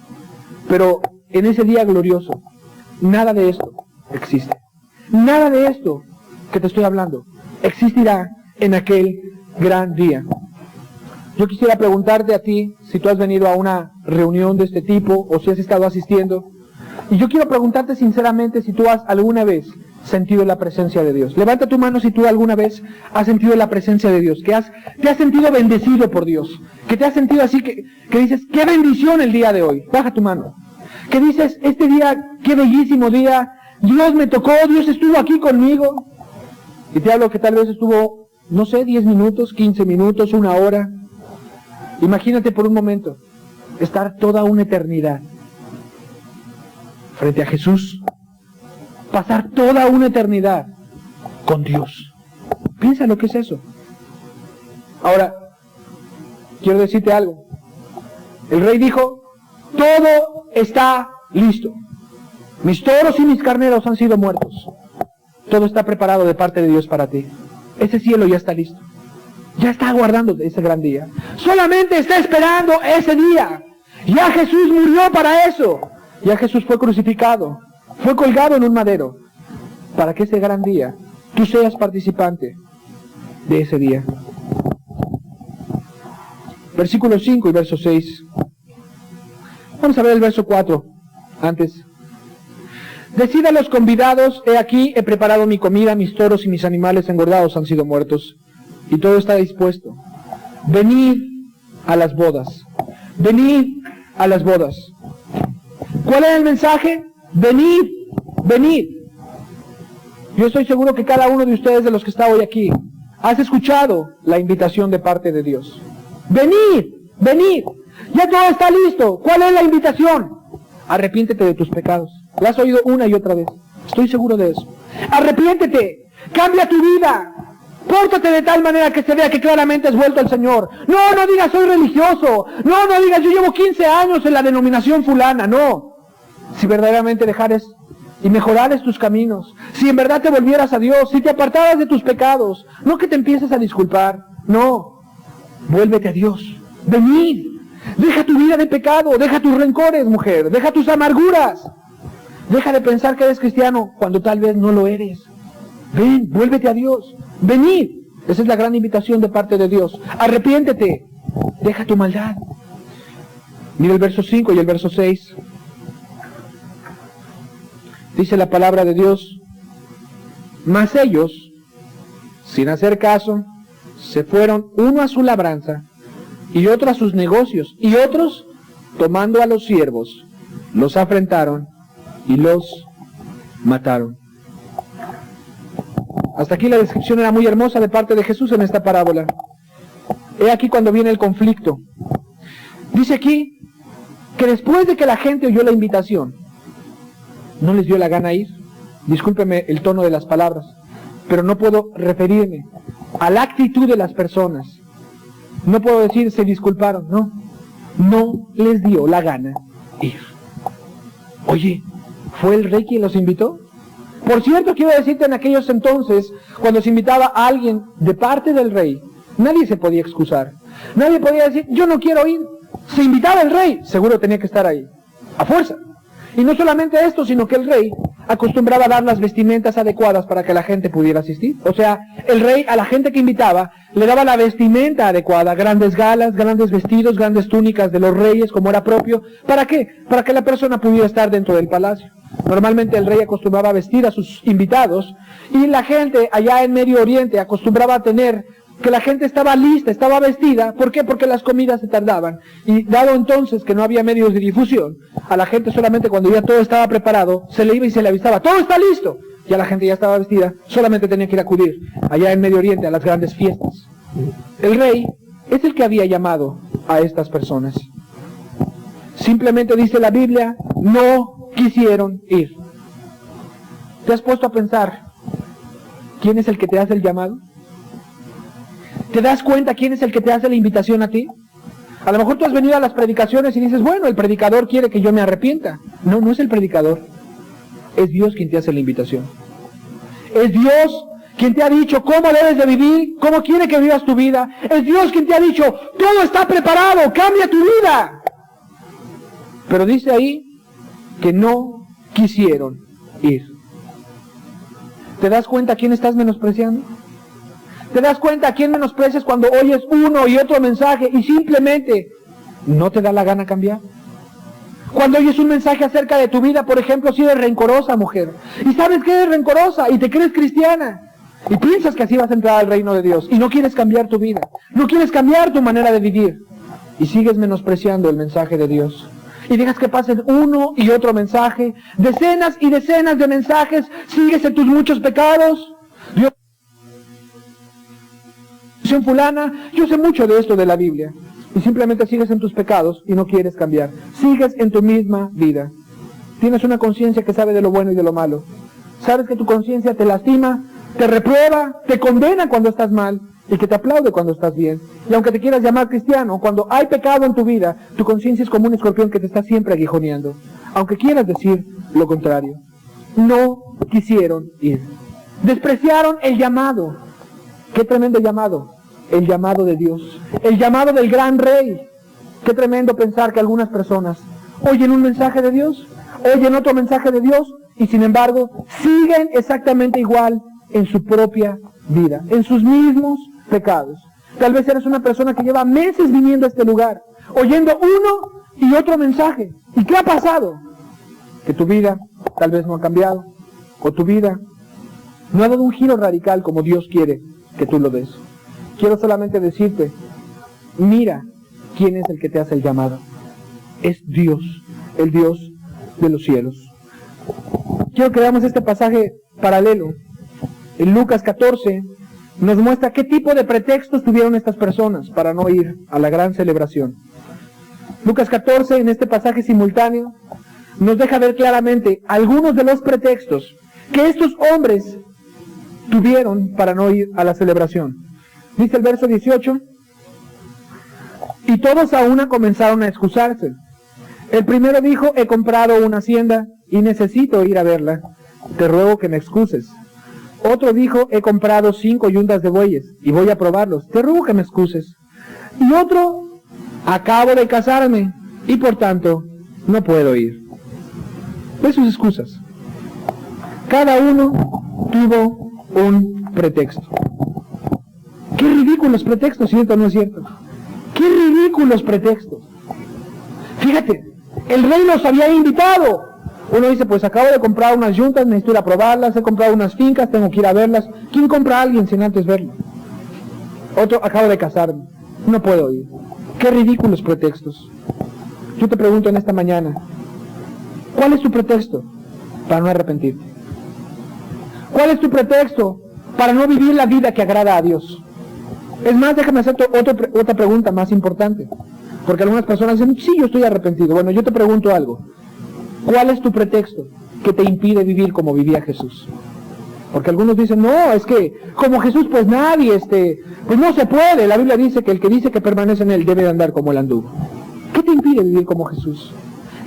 Pero en ese día glorioso, nada de esto existe. Nada de esto que te estoy hablando existirá en aquel gran día. Yo quisiera preguntarte a ti, si tú has venido a una reunión de este tipo o si has estado asistiendo, y yo quiero preguntarte sinceramente si tú has alguna vez sentido la presencia de Dios. Levanta tu mano si tú alguna vez has sentido la presencia de Dios, que te has sentido bendecido por Dios, que te has sentido así, que dices, qué bendición el día de hoy. Baja tu mano. Que dices, este día, qué bellísimo día, Dios me tocó, Dios estuvo aquí conmigo. Y te hablo que tal vez estuvo, no sé, 10 minutos, 15 minutos, 1 hora. Imagínate por un momento estar toda una eternidad frente a Jesús. Pasar toda una eternidad con Dios. Piensa lo que es eso. Ahora, quiero decirte algo. El rey dijo, todo está listo. Mis toros y mis carneros han sido muertos. Todo está preparado de parte de Dios para ti. Ese cielo ya está listo. Ya está aguardando ese gran día. Solamente está esperando ese día. Ya Jesús murió para eso. Ya Jesús fue crucificado. Fue colgado en un madero. Para que ese gran día tú seas participante de ese día. Versículo 5 y verso 6. Vamos a ver el verso 4 antes. Decid a los convidados, he aquí, he preparado mi comida, mis toros y mis animales engordados han sido muertos, y todo está dispuesto. Venid a las bodas. Venid a las bodas. ¿Cuál es el mensaje? Venid, venid. Yo estoy seguro que cada uno de ustedes, de los que está hoy aquí, has escuchado la invitación de parte de Dios. Venid, venid. Ya todo está listo. ¿Cuál es la invitación? Arrepiéntete de tus pecados. Lo has oído una y otra vez. Estoy seguro de eso. Arrepiéntete. Cambia tu vida. Pórtate de tal manera que se vea que claramente has vuelto al Señor. No, no digas soy religioso. No, no digas yo llevo 15 años en la denominación fulana. No. Si verdaderamente dejares y mejorares tus caminos, si en verdad te volvieras a Dios, si te apartaras de tus pecados, no que te empieces a disculpar. No. Vuélvete a Dios. Venid. Deja tu vida de pecado. Deja tus rencores, mujer. Deja tus amarguras. Deja de pensar que eres cristiano cuando tal vez no lo eres. Ven, vuélvete a Dios. Venid. Esa es la gran invitación de parte de Dios. Arrepiéntete. Deja tu maldad. Mira el verso 5 y el verso 6. Dice la palabra de Dios. Mas ellos, sin hacer caso, se fueron uno a su labranza y otro a sus negocios, y otros, tomando a los siervos, los afrentaron y los mataron. Hasta aquí la descripción era muy hermosa de parte de Jesús en esta parábola. He aquí cuando viene el conflicto. Dice aquí que después de que la gente oyó la invitación, no les dio la gana ir. Discúlpeme el tono de las palabras, pero no puedo referirme a la actitud de las personas. No puedo decir se disculparon, no. No les dio la gana ir. Oye, ¿fue el rey quien los invitó? Por cierto, quiero decirte, en aquellos entonces, cuando se invitaba a alguien de parte del rey, nadie se podía excusar. Nadie podía decir, yo no quiero ir. Se invitaba el rey, seguro tenía que estar ahí, a fuerza. Y no solamente esto, sino que el rey acostumbraba a dar las vestimentas adecuadas para que la gente pudiera asistir. O sea, el rey a la gente que invitaba le daba la vestimenta adecuada, grandes galas, grandes vestidos, grandes túnicas de los reyes, como era propio. ¿Para qué? Para que la persona pudiera estar dentro del palacio. Normalmente el rey acostumbraba a vestir a sus invitados, y la gente allá en Medio Oriente acostumbraba a tener que la gente estaba lista, estaba vestida. ¿Por qué? Porque las comidas se tardaban. Y dado entonces que no había medios de difusión, a la gente solamente cuando ya todo estaba preparado, se le iba y se le avisaba, todo está listo. Ya la gente ya estaba vestida, solamente tenía que ir a acudir allá en Medio Oriente a las grandes fiestas. El rey es el que había llamado a estas personas. Simplemente dice la Biblia, no quisieron ir. ¿Te has puesto a pensar quién es el que te hace el llamado? ¿Te das cuenta quién es el que te hace la invitación a ti? A lo mejor tú has venido a las predicaciones y dices, bueno, el predicador quiere que yo me arrepienta. No, no es el predicador. Es Dios quien te hace la invitación. Es Dios quien te ha dicho cómo debes de vivir, cómo quiere que vivas tu vida. Es Dios quien te ha dicho, todo está preparado, cambia tu vida. Pero dice ahí que no quisieron ir. ¿Te das cuenta a quién estás menospreciando? ¿Te das cuenta a quién menosprecias cuando oyes uno y otro mensaje y simplemente no te da la gana cambiar? Cuando oyes un mensaje acerca de tu vida, por ejemplo, si eres rencorosa, mujer, y sabes que eres rencorosa y te crees cristiana, y piensas que así vas a entrar al reino de Dios, y no quieres cambiar tu vida, no quieres cambiar tu manera de vivir, y sigues menospreciando el mensaje de Dios. y dejas que pasen uno y otro mensaje, decenas y decenas de mensajes, sigues en tus muchos pecados. Dios, fulana, yo sé mucho de esto de la Biblia, y simplemente sigues en tus pecados y no quieres cambiar. Sigues en tu misma vida. Tienes una conciencia que sabe de lo bueno y de lo malo. Sabes que tu conciencia te lastima, te reprueba, te condena cuando estás mal y que te aplaude cuando estás bien. Y aunque te quieras llamar cristiano, cuando hay pecado en tu vida, tu conciencia es como un escorpión que te está siempre aguijoneando, aunque quieras decir lo contrario. No quisieron ir. Despreciaron el llamado. Qué tremendo llamado. El llamado de Dios. El llamado del gran rey. Qué tremendo pensar que algunas personas oyen un mensaje de Dios, oyen otro mensaje de Dios, y sin embargo siguen exactamente igual en su propia vida, en sus mismos pecados. Tal vez eres una persona que lleva meses viniendo a este lugar, oyendo uno y otro mensaje. ¿Y qué ha pasado? Que tu vida tal vez no ha cambiado, o tu vida no ha dado un giro radical como Dios quiere que tú lo des. Quiero solamente decirte, mira quién es el que te hace el llamado. Es Dios, el Dios de los cielos. Quiero que veamos este pasaje paralelo. En Lucas 14 nos muestra qué tipo de pretextos tuvieron estas personas para no ir a la gran celebración. Lucas 14, en este pasaje simultáneo, nos deja ver claramente algunos de los pretextos que estos hombres tuvieron para no ir a la celebración. Dice el verso 18, y todos a una comenzaron a excusarse. El primero dijo, he comprado una hacienda y necesito ir a verla. Te ruego que me excuses. Otro dijo, he comprado 5 yuntas de bueyes y voy a probarlos. Te ruego que me excuses. Y otro, acabo de casarme y por tanto no puedo ir. Ve sus excusas. Cada uno tuvo un pretexto. ¡Qué ridículos pretextos! ¿Cierto o no es cierto? ¡Qué ridículos pretextos! Fíjate, el rey los había invitado. Uno dice, pues acabo de comprar unas yuntas, necesito ir a probarlas, he comprado unas fincas, tengo que ir a verlas. ¿Quién compra a alguien sin antes verlo? Otro, acabo de casarme, no puedo ir. ¡Qué ridículos pretextos! Yo te pregunto en esta mañana, ¿cuál es tu pretexto para no arrepentirte? ¿Cuál es tu pretexto para no vivir la vida que agrada a Dios? Es más, déjame hacer otra pregunta más importante. Porque algunas personas dicen, sí, yo estoy arrepentido. Bueno, yo te pregunto algo. ¿Cuál es tu pretexto que te impide vivir como vivía Jesús? Porque algunos dicen, no, es que como Jesús pues nadie, pues no se puede. La Biblia dice que el que dice que permanece en él debe de andar como él anduvo. ¿Qué te impide vivir como Jesús?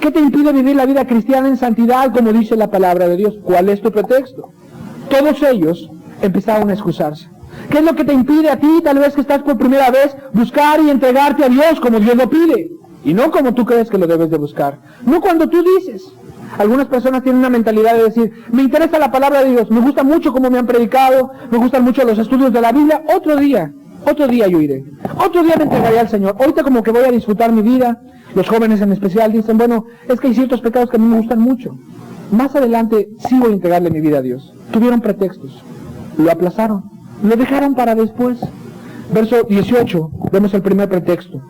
¿Qué te impide vivir la vida cristiana en santidad como dice la palabra de Dios? ¿Cuál es tu pretexto? Todos ellos empezaron a excusarse. ¿Qué es lo que te impide a ti, tal vez que estás por primera vez, buscar y entregarte a Dios como Dios lo pide? Y no como tú crees que lo debes de buscar. No cuando tú dices. Algunas personas tienen una mentalidad de decir, me interesa la palabra de Dios, me gusta mucho cómo me han predicado, me gustan mucho los estudios de la Biblia, otro día yo iré. Otro día me entregaré al Señor. Ahorita como que voy a disfrutar mi vida. Los jóvenes en especial dicen, bueno, es que hay ciertos pecados que a mí me gustan mucho. Más adelante sí voy a entregarle mi vida a Dios. Tuvieron pretextos. Lo aplazaron. Lo dejaron para después. Verso 18, vemos el primer pretexto.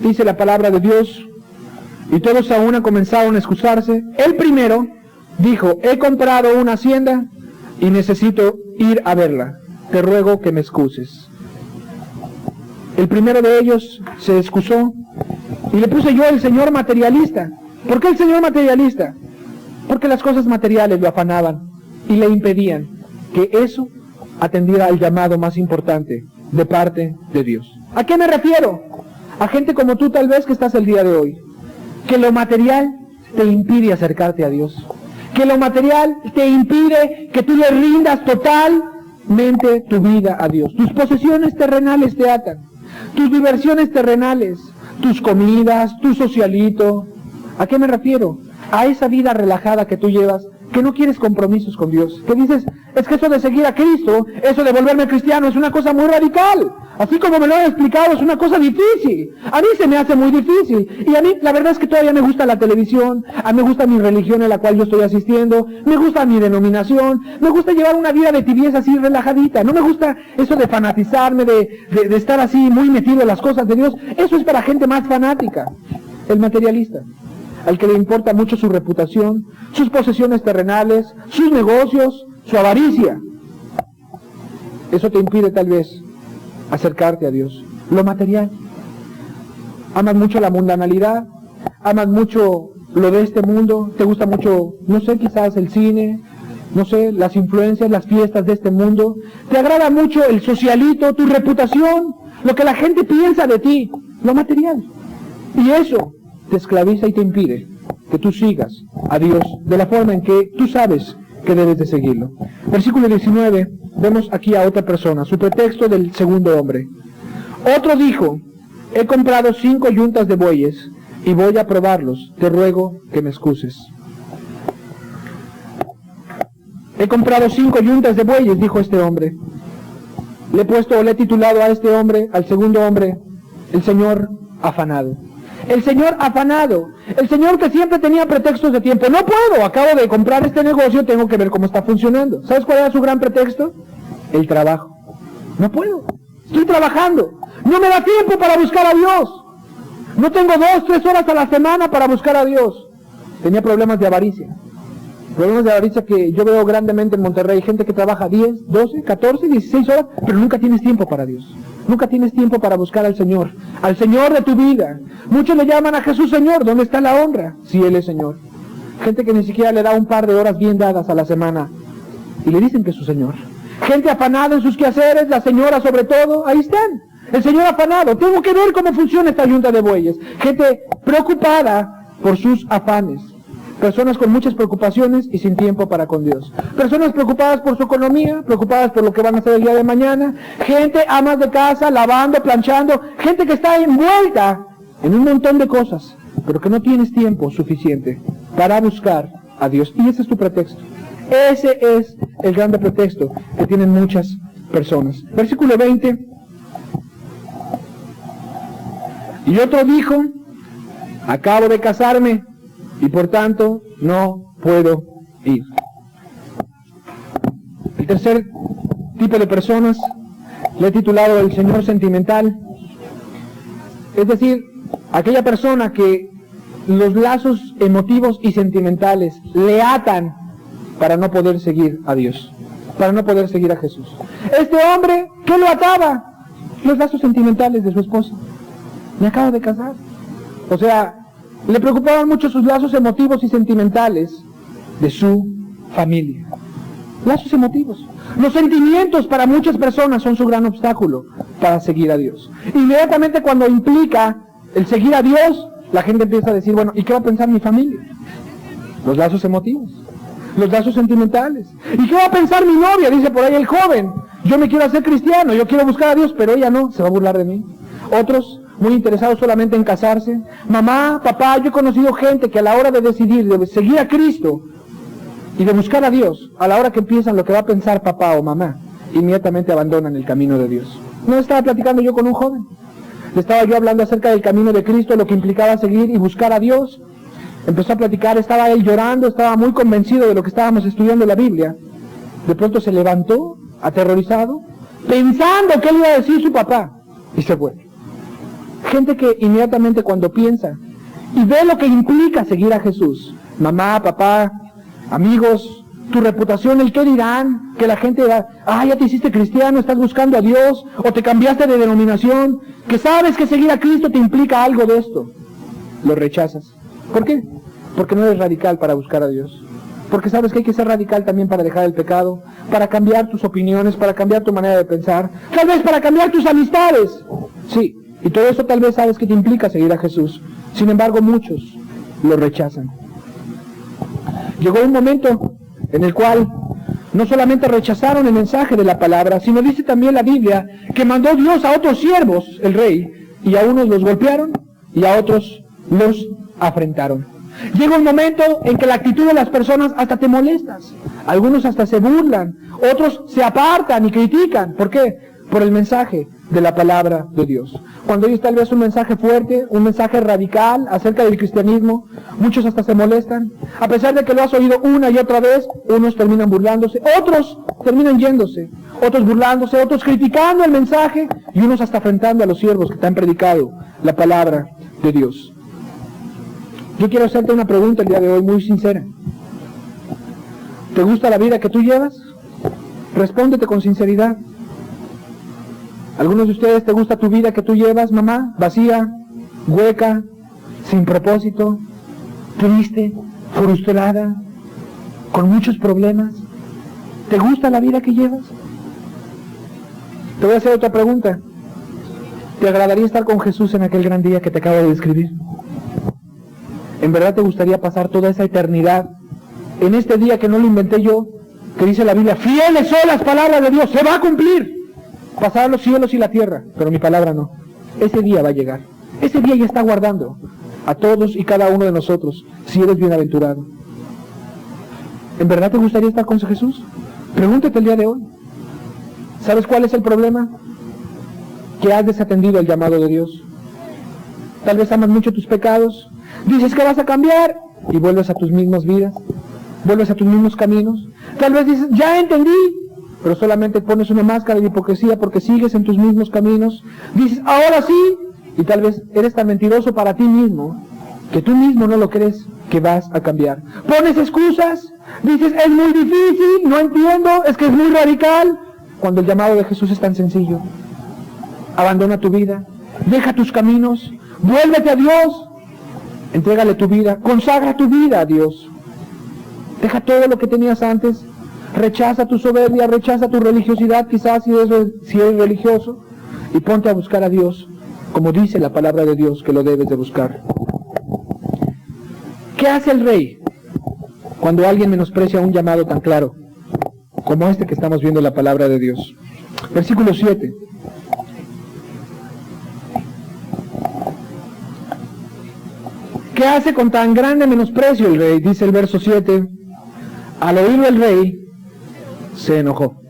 Dice la palabra de Dios, y todos a una comenzaron a excusarse. El primero dijo, he comprado una hacienda y necesito ir a verla. Te ruego que me excuses. El primero de ellos se excusó y le puse yo el señor materialista. ¿Por qué el señor materialista? Porque las cosas materiales lo afanaban y le impedían que eso atendiera al llamado más importante de parte de Dios. ¿A qué me refiero? A gente como tú tal vez que estás el día de hoy, que lo material te impide acercarte a Dios, que lo material te impide que tú le rindas totalmente tu vida a Dios. Tus posesiones terrenales te atan, tus diversiones terrenales, tus comidas, tu socialito. ¿A qué me refiero? A esa vida relajada que tú llevas, que no quieres compromisos con Dios, que dices, es que eso de seguir a Cristo, eso de volverme cristiano es una cosa muy radical, así como me lo han explicado es una cosa difícil, a mí se me hace muy difícil, y a mí la verdad es que todavía me gusta la televisión, a mí me gusta mi religión en la cual yo estoy asistiendo, me gusta mi denominación, me gusta llevar una vida de tibieza así relajadita, no me gusta eso de fanatizarme, de estar así muy metido en las cosas de Dios, eso es para gente más fanática, el materialista, al que le importa mucho su reputación, sus posesiones terrenales, sus negocios, su avaricia. Eso te impide tal vez acercarte a Dios. Lo material. Amas mucho la mundanalidad, amas mucho lo de este mundo, te gusta mucho, no sé, quizás el cine, no sé, las influencias, las fiestas de este mundo, te agrada mucho el socialito, tu reputación, lo que la gente piensa de ti, lo material. Y eso te esclaviza y te impide que tú sigas a Dios de la forma en que tú sabes que debes de seguirlo. Versículo 19, vemos aquí a otra persona, su pretexto del segundo hombre. Otro dijo, he comprado 5 yuntas de bueyes y voy a probarlos, te ruego que me excuses. He comprado 5 yuntas de bueyes, dijo este hombre. Le he titulado a este hombre, al segundo hombre, el Señor afanado. El Señor afanado, el Señor que siempre tenía pretextos de tiempo. No puedo, acabo de comprar este negocio, tengo que ver cómo está funcionando. ¿Sabes cuál era su gran pretexto? El trabajo. No puedo, estoy trabajando, no me da tiempo para buscar a Dios. No tengo 2, 3 horas a la semana para buscar a Dios. Tenía problemas de avaricia. Problemas de avaricia que yo veo grandemente en Monterrey. Gente que trabaja 10, 12, 14, 16 horas, pero nunca tienes tiempo para Dios. Nunca tienes tiempo para buscar al Señor de tu vida. Muchos le llaman a Jesús Señor. ¿Dónde está la honra? Si Él es Señor. Gente que ni siquiera le da un par de horas bien dadas a la semana y le dicen que es su Señor. Gente afanada en sus quehaceres, la señora sobre todo, ahí están. El Señor afanado. Tengo que ver cómo funciona esta yunta de bueyes. Gente preocupada por sus afanes. Personas con muchas preocupaciones y sin tiempo para con Dios. Personas preocupadas por su economía, preocupadas por lo que van a hacer el día de mañana. Gente amas de casa, lavando, planchando. Gente que está envuelta en un montón de cosas, pero que no tienes tiempo suficiente para buscar a Dios. Y ese es tu pretexto. Ese es el grande pretexto que tienen muchas personas. Versículo 20. Y otro dijo, acabo de casarme y por tanto no puedo ir. El tercer tipo de personas le he titulado el Señor sentimental. Es decir, aquella persona que los lazos emotivos y sentimentales le atan para no poder seguir a Dios, para no poder seguir a Jesús. Este hombre, ¿qué lo ataba? Los lazos sentimentales de su esposa. Me acaba de casar. O sea, le preocupaban mucho sus lazos emotivos y sentimentales de su familia. Lazos emotivos. Los sentimientos para muchas personas son su gran obstáculo para seguir a Dios. Inmediatamente cuando implica el seguir a Dios, la gente empieza a decir, bueno, ¿y qué va a pensar mi familia? Los lazos emotivos, los lazos sentimentales. ¿Y qué va a pensar mi novia? Dice por ahí el joven. Yo me quiero hacer cristiano, yo quiero buscar a Dios, pero ella no, se va a burlar de mí. Otros muy interesados solamente en casarse. Mamá, papá, yo he conocido gente que a la hora de decidir, de seguir a Cristo y de buscar a Dios, a la hora que empiezan lo que va a pensar papá o mamá, inmediatamente abandonan el camino de Dios. No estaba platicando yo con un joven. Le estaba yo hablando acerca del camino de Cristo, lo que implicaba seguir y buscar a Dios. Empezó a platicar, estaba él llorando, estaba muy convencido de lo que estábamos estudiando en la Biblia. De pronto se levantó, aterrorizado, pensando qué le iba a decir su papá, y se fue. Gente que inmediatamente cuando piensa y ve lo que implica seguir a Jesús, mamá, papá, amigos, tu reputación, el qué dirán, que la gente va, ya te hiciste cristiano, estás buscando a Dios, o te cambiaste de denominación, que sabes que seguir a Cristo te implica algo de esto, lo rechazas. ¿Por qué? Porque no eres radical para buscar a Dios. Porque sabes que hay que ser radical también para dejar el pecado, para cambiar tus opiniones, para cambiar tu manera de pensar, tal vez para cambiar tus amistades. Sí, y todo eso tal vez sabes que te implica seguir a Jesús. Sin embargo, muchos lo rechazan. Llegó un momento en el cual no solamente rechazaron el mensaje de la palabra, sino dice también la Biblia que mandó Dios a otros siervos, el rey, y a unos los golpearon y a otros los afrentaron. Llega un momento en que la actitud de las personas hasta te molestas. Algunos hasta se burlan, otros se apartan y critican. ¿Por qué? Por el mensaje de la palabra de Dios. Cuando oyes tal vez un mensaje fuerte, un mensaje radical acerca del cristianismo, muchos hasta se molestan. A pesar de que lo has oído una y otra vez, unos terminan burlándose, otros terminan yéndose, otros burlándose, otros criticando el mensaje y unos hasta afrentando a los siervos que te han predicado la palabra de Dios. Yo quiero hacerte una pregunta el día de hoy muy sincera. ¿Te gusta la vida que tú llevas? Respóndete con sinceridad. ¿Algunos de ustedes te gusta tu vida que tú llevas, mamá? Vacía, hueca, sin propósito, triste, frustrada, con muchos problemas. ¿Te gusta la vida que llevas? Te voy a hacer otra pregunta. ¿Te agradaría estar con Jesús en aquel gran día que te acabo de describir? ¿En verdad te gustaría pasar toda esa eternidad en este día que no lo inventé yo, que dice la Biblia, fieles son las palabras de Dios, se va a cumplir? Pasarán los cielos y la tierra, pero mi palabra no. Ese día va a llegar. Ese día ya está guardando a todos y cada uno de nosotros, si eres bienaventurado. ¿En verdad te gustaría estar con Jesús? Pregúntate el día de hoy. ¿Sabes cuál es el problema? Que has desatendido el llamado de Dios. Tal vez amas mucho tus pecados, dices que vas a cambiar y vuelves a tus mismas vidas, vuelves a tus mismos caminos. Tal vez dices, ya entendí, pero solamente pones una máscara de hipocresía porque sigues en tus mismos caminos. Dices, ahora sí, y tal vez eres tan mentiroso para ti mismo, que tú mismo no lo crees que vas a cambiar. Pones excusas, dices, es muy difícil, no entiendo, es que es muy radical, cuando el llamado de Jesús es tan sencillo. Abandona tu vida, deja tus caminos, vuélvete a Dios, entrégale tu vida, consagra tu vida a Dios. Deja todo lo que tenías antes. Rechaza tu soberbia, rechaza tu religiosidad, quizás si eres religioso, y ponte a buscar a Dios, como dice la palabra de Dios que lo debes de buscar. ¿Qué hace el rey cuando alguien menosprecia un llamado tan claro como este que estamos viendo en la palabra de Dios? Versículo 7. ¿Qué hace con tan grande menosprecio el rey? Dice el verso 7. Al oírlo el rey se enojó.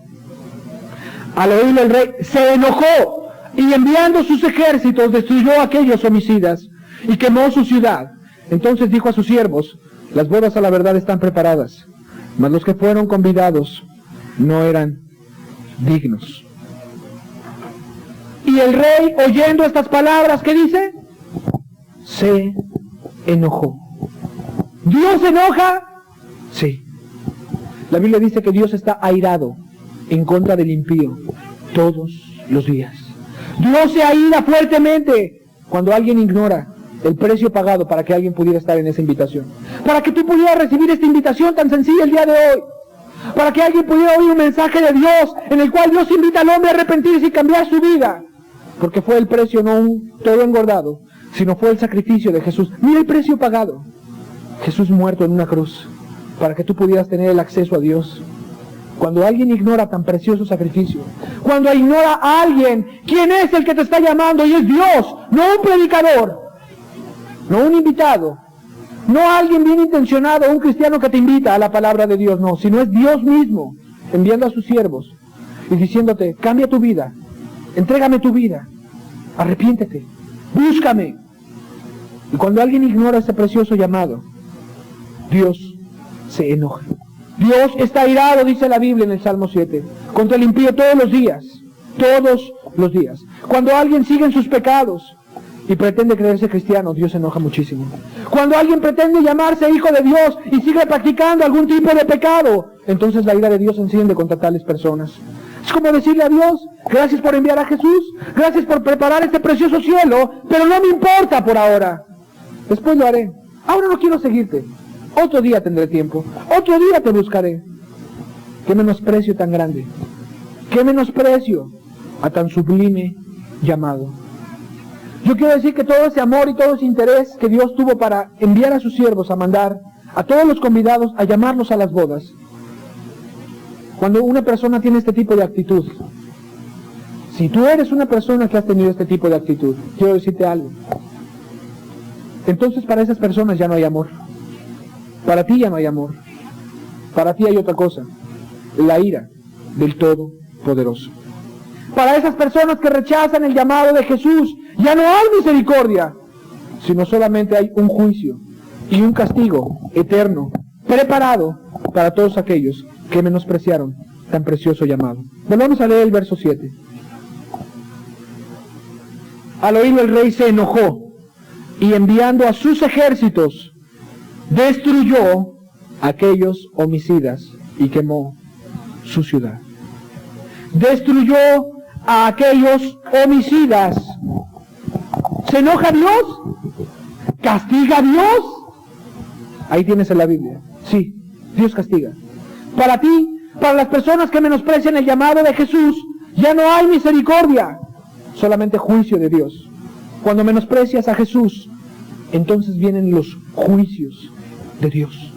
Al oírlo el rey se enojó y enviando sus ejércitos destruyó a aquellos homicidas y quemó su ciudad. Entonces dijo a sus siervos, las bodas a la verdad están preparadas, mas los que fueron convidados no eran dignos. Y el rey, oyendo estas palabras, ¿qué dice? Se enojó. ¿Dios se enoja? Sí. La Biblia dice que Dios está airado en contra del impío todos los días. Dios se aira fuertemente cuando alguien ignora el precio pagado para que alguien pudiera estar en esa invitación. Para que tú pudieras recibir esta invitación tan sencilla el día de hoy. Para que alguien pudiera oír un mensaje de Dios en el cual Dios invita al hombre a arrepentirse y cambiar su vida. Porque fue el precio, no un todo engordado, sino fue el sacrificio de Jesús. Mira el precio pagado. Jesús muerto en una cruz, para que tú pudieras tener el acceso a Dios. Cuando alguien ignora tan precioso sacrificio, cuando ignora a alguien, ¿quién es el que te está llamando? Y es Dios, no un predicador, no un invitado, no alguien bien intencionado, un cristiano que te invita a la palabra de Dios, no, sino es Dios mismo, enviando a sus siervos y diciéndote, cambia tu vida, entrégame tu vida, arrepiéntete, búscame. Y cuando alguien ignora ese precioso llamado, Dios se enoja. Dios está airado, dice la Biblia en el Salmo 7, contra el impío todos los días. Todos los días. Cuando alguien sigue en sus pecados y pretende creerse cristiano, Dios se enoja muchísimo. Cuando alguien pretende llamarse hijo de Dios y sigue practicando algún tipo de pecado, entonces la ira de Dios se enciende contra tales personas. Es como decirle a Dios, gracias por enviar a Jesús, gracias por preparar este precioso cielo, pero no me importa por ahora. Después lo haré. Ahora no quiero seguirte. Otro día tendré tiempo. Otro día te buscaré. Qué menosprecio tan grande. Qué menosprecio a tan sublime llamado. Yo quiero decir que todo ese amor y todo ese interés que Dios tuvo para enviar a sus siervos a mandar a todos los convidados a llamarlos a las bodas. Cuando una persona tiene este tipo de actitud, si tú eres una persona que has tenido este tipo de actitud, quiero decirte algo. Entonces para esas personas ya no hay amor. Para ti ya no hay amor. Para ti hay otra cosa, la ira del Todopoderoso. Para esas personas que rechazan el llamado de Jesús, ya no hay misericordia, sino solamente hay un juicio y un castigo eterno, preparado para todos aquellos que menospreciaron tan precioso llamado. Volvamos a leer el verso 7. Al oírlo el rey se enojó y enviando a sus ejércitos, destruyó a aquellos homicidas y quemó su ciudad. Destruyó a aquellos homicidas. ¿Se enoja Dios? ¿Castiga a Dios? Ahí tienes en la Biblia. Sí, Dios castiga. Para ti, para las personas que menosprecian el llamado de Jesús, ya no hay misericordia, solamente juicio de Dios. Cuando menosprecias a Jesús, entonces vienen los juicios de Dios.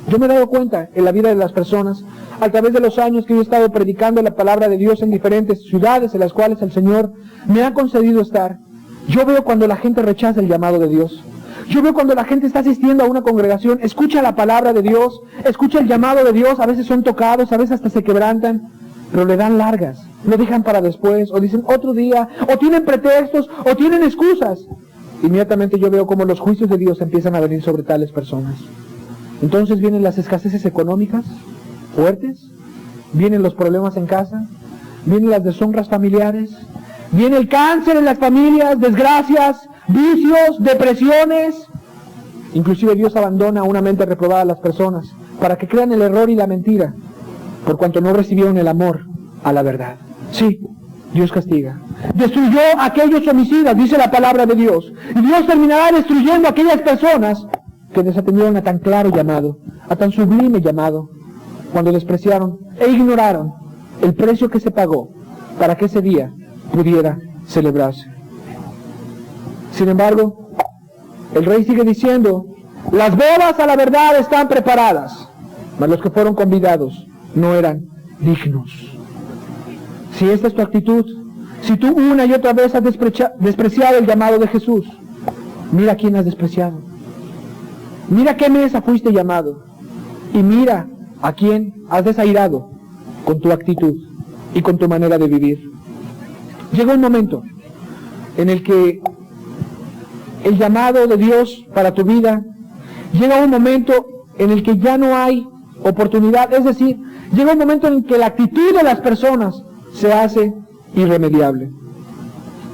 Yo me he dado cuenta en la vida de las personas, a través de los años que yo he estado predicando la palabra de Dios en diferentes ciudades en las cuales el Señor me ha concedido estar. Yo veo cuando la gente rechaza el llamado de Dios. Yo veo cuando la gente está asistiendo a una congregación, escucha la palabra de Dios, escucha el llamado de Dios, a veces son tocados, a veces hasta se quebrantan, pero le dan largas, lo dejan para después, o dicen otro día, o tienen pretextos, o tienen excusas. Inmediatamente yo veo cómo los juicios de Dios empiezan a venir sobre tales personas. Entonces vienen las escaseces económicas fuertes, vienen los problemas en casa, vienen las deshonras familiares, viene el cáncer en las familias, desgracias, vicios, depresiones. Inclusive Dios abandona una mente reprobada a las personas para que crean el error y la mentira, por cuanto no recibieron el amor a la verdad. Sí, Dios castiga. Destruyó a aquellos homicidas, dice la palabra de Dios. Y Dios terminará destruyendo a aquellas personas que desatendieron a tan claro llamado, a tan sublime llamado, cuando despreciaron e ignoraron el precio que se pagó para que ese día pudiera celebrarse. Sin embargo, el rey sigue diciendo, las bodas a la verdad están preparadas, mas los que fueron convidados no eran dignos. Si esta es tu actitud, si tú una y otra vez has despreciado el llamado de Jesús, mira a quién has despreciado. Mira qué mesa fuiste llamado. Y mira a quién has desairado con tu actitud y con tu manera de vivir. Llega un momento en el que el llamado de Dios para tu vida, llega un momento en el que ya no hay oportunidad, es decir, llega un momento en el que la actitud de las personas se hace irremediable.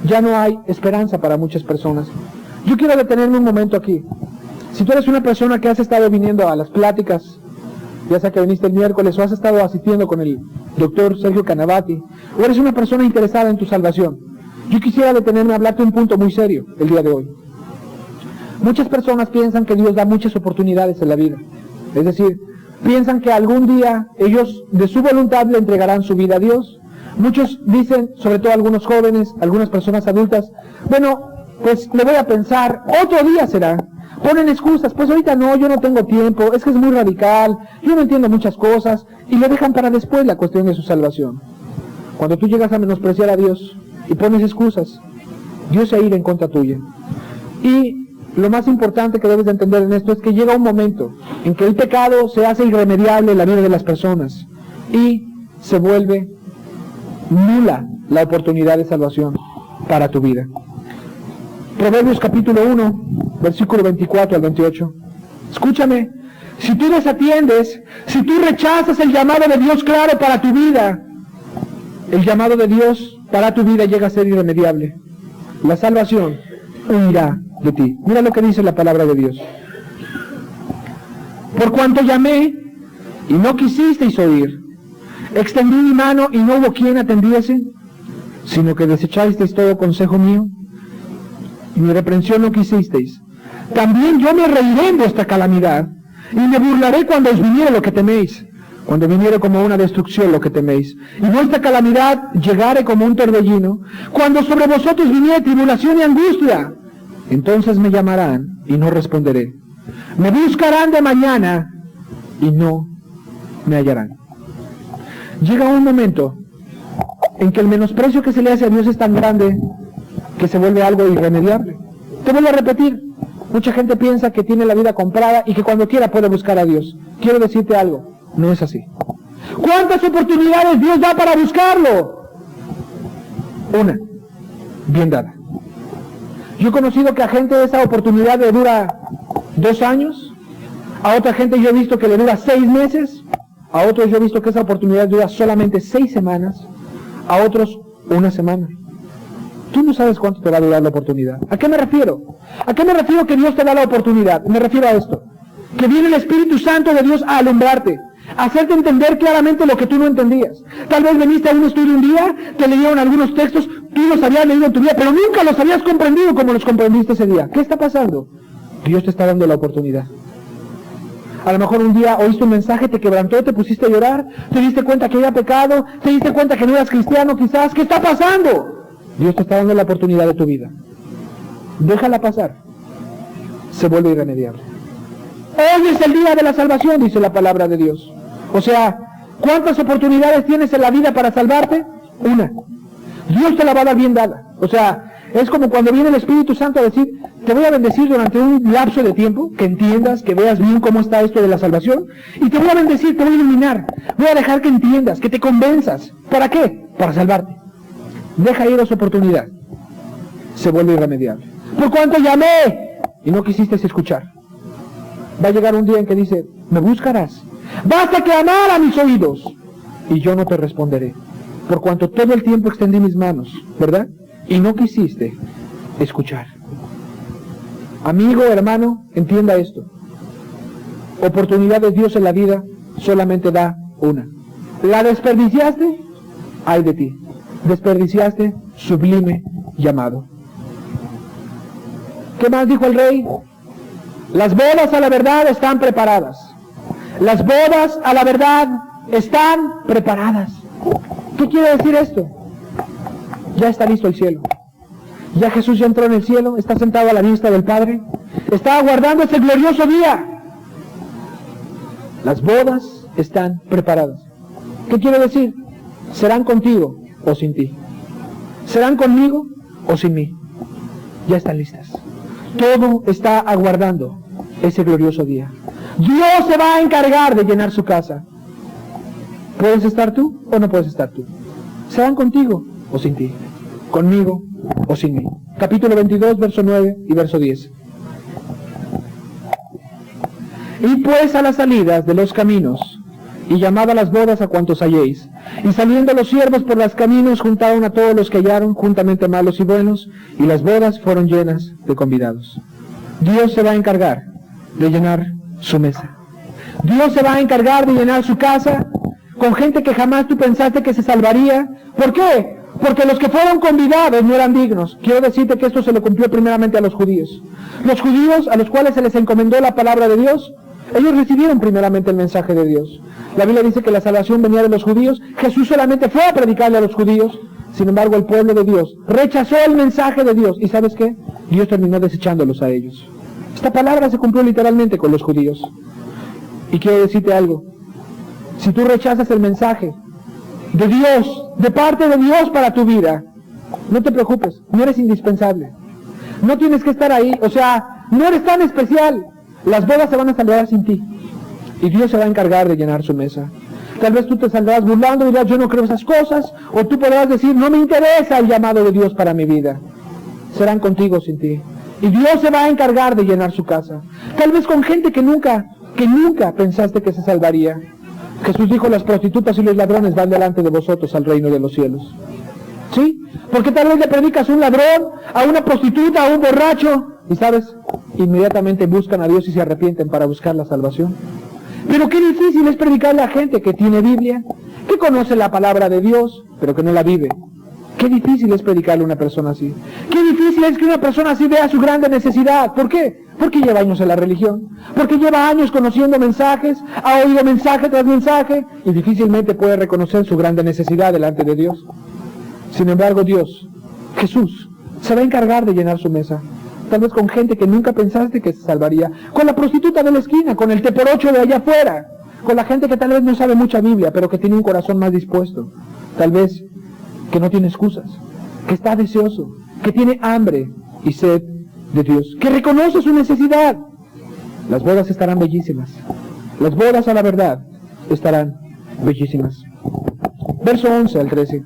Ya no hay esperanza para muchas personas. Yo quiero detenerme un momento aquí. Si tú eres una persona que has estado viniendo a las pláticas, ya sea que viniste el miércoles o has estado asistiendo con el doctor Sergio Canavati, o eres una persona interesada en tu salvación, yo quisiera detenerme a hablarte un punto muy serio el día de hoy. Muchas personas piensan que Dios da muchas oportunidades en la vida. Es decir, piensan que algún día ellos de su voluntad le entregarán su vida a Dios. Muchos dicen, sobre todo algunos jóvenes, algunas personas adultas, bueno, pues le voy a pensar, otro día será. Ponen excusas, pues ahorita no, yo no tengo tiempo, es que es muy radical, yo no entiendo muchas cosas, y le dejan para después la cuestión de su salvación. Cuando tú llegas a menospreciar a Dios y pones excusas, Dios se irá en contra tuya. Y lo más importante que debes de entender en esto es que llega un momento en que el pecado se hace irremediable en la vida de las personas y se vuelve nula la oportunidad de salvación para tu vida. Proverbios capítulo 1, versículo 24 al 28. Escúchame, si tú desatiendes, si tú rechazas el llamado de Dios claro para tu vida, el llamado de Dios para tu vida llega a ser irremediable. La salvación huirá de ti. Mira lo que dice la palabra de Dios. Por cuanto llamé y no quisisteis oír, extendí mi mano y no hubo quien atendiese, sino que desechasteis todo consejo mío, y mi reprensión no quisisteis. También yo me reiré en vuestra calamidad, y me burlaré cuando os viniere lo que teméis, cuando viniere como una destrucción lo que teméis, y vuestra calamidad llegare como un torbellino, cuando sobre vosotros viniere tribulación y angustia, entonces me llamarán y no responderé. Me buscarán de mañana y no me hallarán. Llega un momento en que el menosprecio que se le hace a Dios es tan grande que se vuelve algo irremediable. Te vuelvo a repetir, Mucha gente piensa que tiene la vida comprada y que cuando quiera puede buscar a Dios. Quiero decirte algo, no es así. ¿Cuántas oportunidades Dios da para buscarlo? Una, bien dada. Yo he conocido que a gente esa oportunidad le dura 2 años, a otra gente yo he visto que le dura 6 meses, a otros yo he visto que esa oportunidad dura solamente 6 semanas, a otros 1 semana. Tú no sabes cuánto te va a durar la oportunidad. ¿A qué me refiero? ¿A qué me refiero que Dios te da la oportunidad? Me refiero a esto. Que viene el Espíritu Santo de Dios a alumbrarte, a hacerte entender claramente lo que tú no entendías. Tal vez veniste a un estudio un día, te leyeron algunos textos, tú los habías leído en tu vida, pero nunca los habías comprendido como los comprendiste ese día. ¿Qué está pasando? Dios te está dando la oportunidad. A lo mejor un día oíste un mensaje, te quebrantó, te pusiste a llorar, te diste cuenta que había pecado, te diste cuenta que no eras cristiano quizás. ¿Qué está pasando? Dios te está dando la oportunidad de tu vida. Déjala pasar. Se vuelve irremediable. Hoy es el día de la salvación, dice la palabra de Dios. O sea, ¿cuántas oportunidades tienes en la vida para salvarte? Una. Dios te la va a dar bien dada. O sea, es como cuando viene el Espíritu Santo a decir, te voy a bendecir durante un lapso de tiempo, que entiendas, que veas bien cómo está esto de la salvación, y te voy a bendecir, te voy a iluminar, voy a dejar que entiendas, que te convenzas. ¿Para qué? Para salvarte. Deja ir esa oportunidad. Se vuelve irremediable. ¿Por cuánto llamé? Y no quisiste escuchar. Va a llegar un día en que dice, me buscarás. Basta clamar a mis oídos y yo no te responderé. Por cuanto todo el tiempo extendí mis manos, ¿verdad? Y no quisiste escuchar. Amigo, hermano, entienda esto. Oportunidad de Dios en la vida solamente da una. ¿La desperdiciaste? Ay de ti. Desperdiciaste sublime llamado. ¿Qué más dijo el rey? Las bodas a la verdad están preparadas. Las bodas a la verdad están preparadas. ¿Qué quiere decir esto? Ya está listo el cielo. Ya Jesús ya entró en el cielo, está sentado a la diestra del Padre, está aguardando ese glorioso día. Las bodas están preparadas. ¿Qué quiere decir? Serán contigo o sin ti. Serán conmigo o sin mí. Ya están listas. Todo está aguardando ese glorioso día. Dios se va a encargar de llenar su casa. ¿Puedes estar tú o no puedes estar tú? ¿Serán contigo o sin ti? ¿Conmigo o sin mí? Capítulo 22, verso 9 y verso 10. Y pues a las salidas de los caminos, y llamad a las bodas a cuantos halléis. Y saliendo los siervos por los caminos, juntaron a todos los que hallaron, juntamente malos y buenos, y las bodas fueron llenas de convidados. Dios se va a encargar de llenar su mesa. Dios se va a encargar de llenar su casa con gente que jamás tú pensaste que se salvaría. ¿Por qué? Porque los que fueron convidados no eran dignos. Quiero decirte que esto se le cumplió primeramente a los judíos. Los judíos a los cuales se les encomendó la palabra de Dios, ellos recibieron primeramente el mensaje de Dios. La Biblia dice que la salvación venía de los judíos. Jesús solamente fue a predicarle a los judíos. Sin embargo, el pueblo de Dios rechazó el mensaje de Dios. ¿Y sabes qué? Dios terminó desechándolos a ellos. Esta palabra se cumplió literalmente con los judíos. Y quiero decirte algo. Si tú rechazas el mensaje de Dios, de parte de Dios para tu vida, no te preocupes, no eres indispensable. No tienes que estar ahí, o sea, no eres tan especial. Las bodas se van a celebrar sin ti. Y Dios se va a encargar de llenar su mesa. Tal vez tú te saldrás burlando y dirás, yo no creo esas cosas. O tú podrás decir, no me interesa el llamado de Dios para mi vida. Serán contigo sin ti. Y Dios se va a encargar de llenar su casa. Tal vez con gente que nunca pensaste que se salvaría. Jesús dijo, las prostitutas y los ladrones van delante de vosotros al reino de los cielos. ¿Sí? Porque tal vez le predicas a un ladrón, a una prostituta, a un borracho, y sabes, inmediatamente buscan a Dios y se arrepienten para buscar la salvación. Pero qué difícil es predicarle a gente que tiene Biblia, que conoce la palabra de Dios, pero que no la vive. Qué difícil es predicarle a una persona así. Qué difícil es que una persona así vea su grande necesidad. ¿Por qué? Porque lleva años en la religión. Porque lleva años conociendo mensajes, ha oído mensaje tras mensaje, y difícilmente puede reconocer su grande necesidad delante de Dios. Sin embargo, Dios, Jesús, se va a encargar de llenar su mesa. Tal vez con gente que nunca pensaste que se salvaría. Con la prostituta de la esquina, con el teporocho de allá afuera. Con la gente que tal vez no sabe mucha Biblia, pero que tiene un corazón más dispuesto. Tal vez que no tiene excusas, que está deseoso, que tiene hambre y sed de Dios, que reconoce su necesidad. Las bodas estarán bellísimas. Las bodas a la verdad estarán bellísimas. Verso 11 al 13.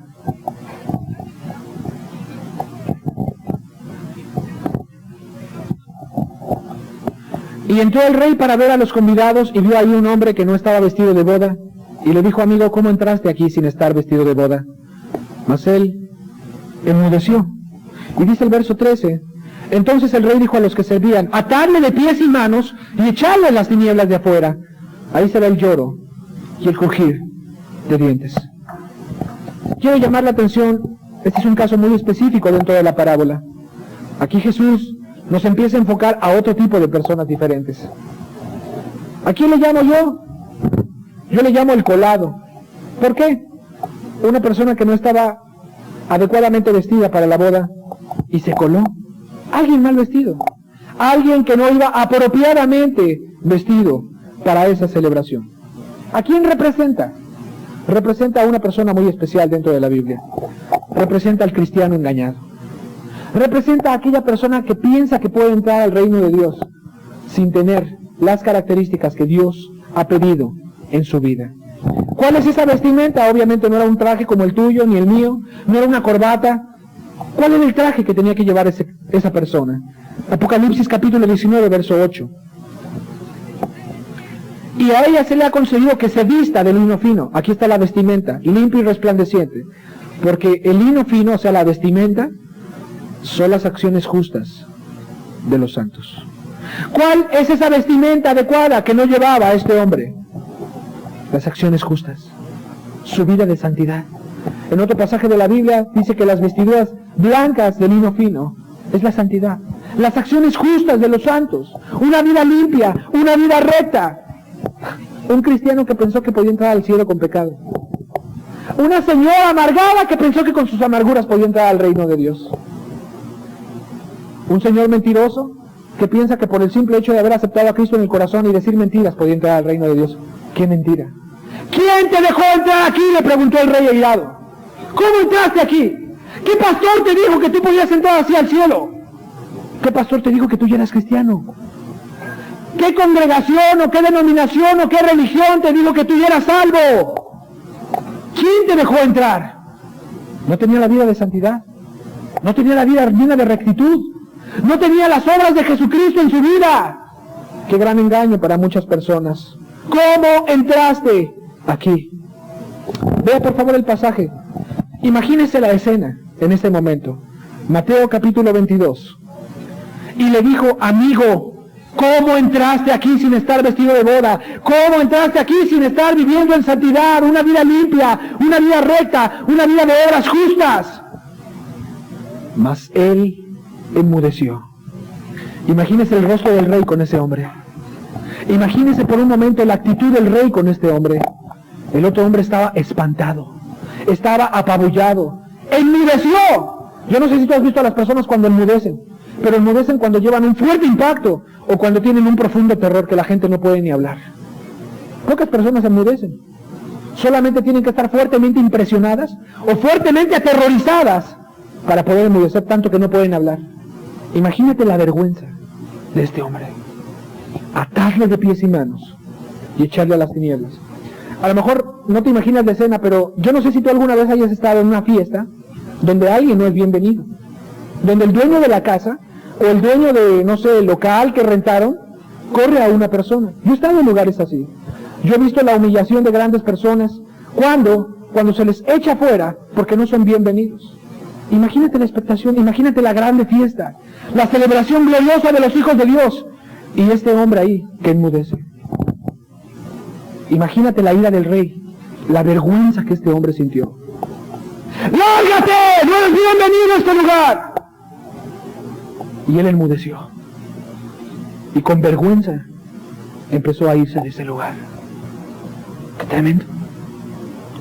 Y entró el rey para ver a los convidados, y vio ahí un hombre que no estaba vestido de boda, y le dijo: amigo, ¿cómo entraste aquí sin estar vestido de boda? Mas él enmudeció. Y dice el verso 13: entonces el rey dijo a los que servían: atadle de pies y manos y echadle en las tinieblas de afuera. Ahí será el lloro y el crujir de dientes. Quiero llamar la atención, este es un caso muy específico dentro de la parábola. Aquí Jesús nos empieza a enfocar a otro tipo de personas diferentes. ¿A quién le llamo yo? Yo le llamo el colado. ¿Por qué? Una persona que no estaba adecuadamente vestida para la boda y se coló. Alguien mal vestido. Alguien que no iba apropiadamente vestido para esa celebración. ¿A quién representa? Representa a una persona muy especial dentro de la Biblia. Representa al cristiano engañado. Representa a aquella persona que piensa que puede entrar al reino de Dios sin tener las características que Dios ha pedido en su vida. ¿Cuál es esa vestimenta? Obviamente no era un traje como el tuyo ni el mío, no era una corbata. ¿Cuál era el traje que tenía que llevar esa persona? Apocalipsis capítulo 19, verso 8. Y a ella se le ha concedido que se vista de lino fino. Aquí está la vestimenta, limpio y resplandeciente. Porque el lino fino, o sea, la vestimenta, son las acciones justas de los santos. ¿Cuál es esa vestimenta adecuada que no llevaba este hombre? Las acciones justas, su vida de santidad. En otro pasaje de la Biblia dice que las vestiduras blancas de lino fino es la santidad, las acciones justas de los santos, una vida limpia, una vida recta. Un cristiano que pensó que podía entrar al cielo con pecado. Una señora amargada que pensó que con sus amarguras podía entrar al reino de Dios. Un señor mentiroso que piensa que por el simple hecho de haber aceptado a Cristo en el corazón y decir mentiras podía entrar al reino de Dios. ¡Qué mentira! ¿Quién te dejó entrar aquí?, le preguntó el rey airado. ¿Cómo entraste aquí? ¿Qué pastor te dijo que tú podías entrar así al cielo? ¿Qué pastor te dijo que tú ya eras cristiano? ¿Qué congregación o qué denominación o qué religión te dijo que tú ya eras salvo? ¿Quién te dejó entrar? No tenía la vida de santidad, no tenía la vida llena de rectitud, no tenía las obras de Jesucristo en su vida. Qué gran engaño para muchas personas. ¿Cómo entraste aquí? Vea por favor el pasaje. Imagínese la escena en este momento. Mateo capítulo 22. Y le dijo: amigo, ¿cómo entraste aquí sin estar vestido de boda? ¿Cómo entraste aquí sin estar viviendo en santidad, una vida limpia, una vida recta, una vida de obras justas? Mas él enmudeció. Imagínese el rostro del rey con ese hombre. Imagínese por un momento la actitud del rey con este hombre. El otro hombre estaba espantado, estaba apabullado, enmudeció. Yo no sé si tú has visto a las personas cuando enmudecen, pero enmudecen cuando llevan un fuerte impacto o cuando tienen un profundo terror que la gente no puede ni hablar. Pocas personas enmudecen. Solamente tienen que estar fuertemente impresionadas o fuertemente aterrorizadas para poder enmudecer tanto que no pueden hablar. Imagínate la vergüenza de este hombre. Atarle de pies y manos y echarle a las tinieblas. A lo mejor no te imaginas la escena, pero yo no sé si tú alguna vez hayas estado en una fiesta donde alguien no es bienvenido, donde el dueño de la casa o el dueño de, no sé, el local que rentaron corre a una persona. Yo he estado en lugares así. Yo he visto la humillación de grandes personas cuando se les echa fuera porque no son bienvenidos. Imagínate la expectación, imagínate la grande fiesta, la celebración gloriosa de los hijos de Dios, y este hombre ahí que enmudece. Imagínate la ira del rey, la vergüenza que este hombre sintió. ¡Lárgate! ¡No eres bienvenido a este lugar! Y él enmudeció. Y con vergüenza empezó a irse de ese lugar. ¡Qué tremendo!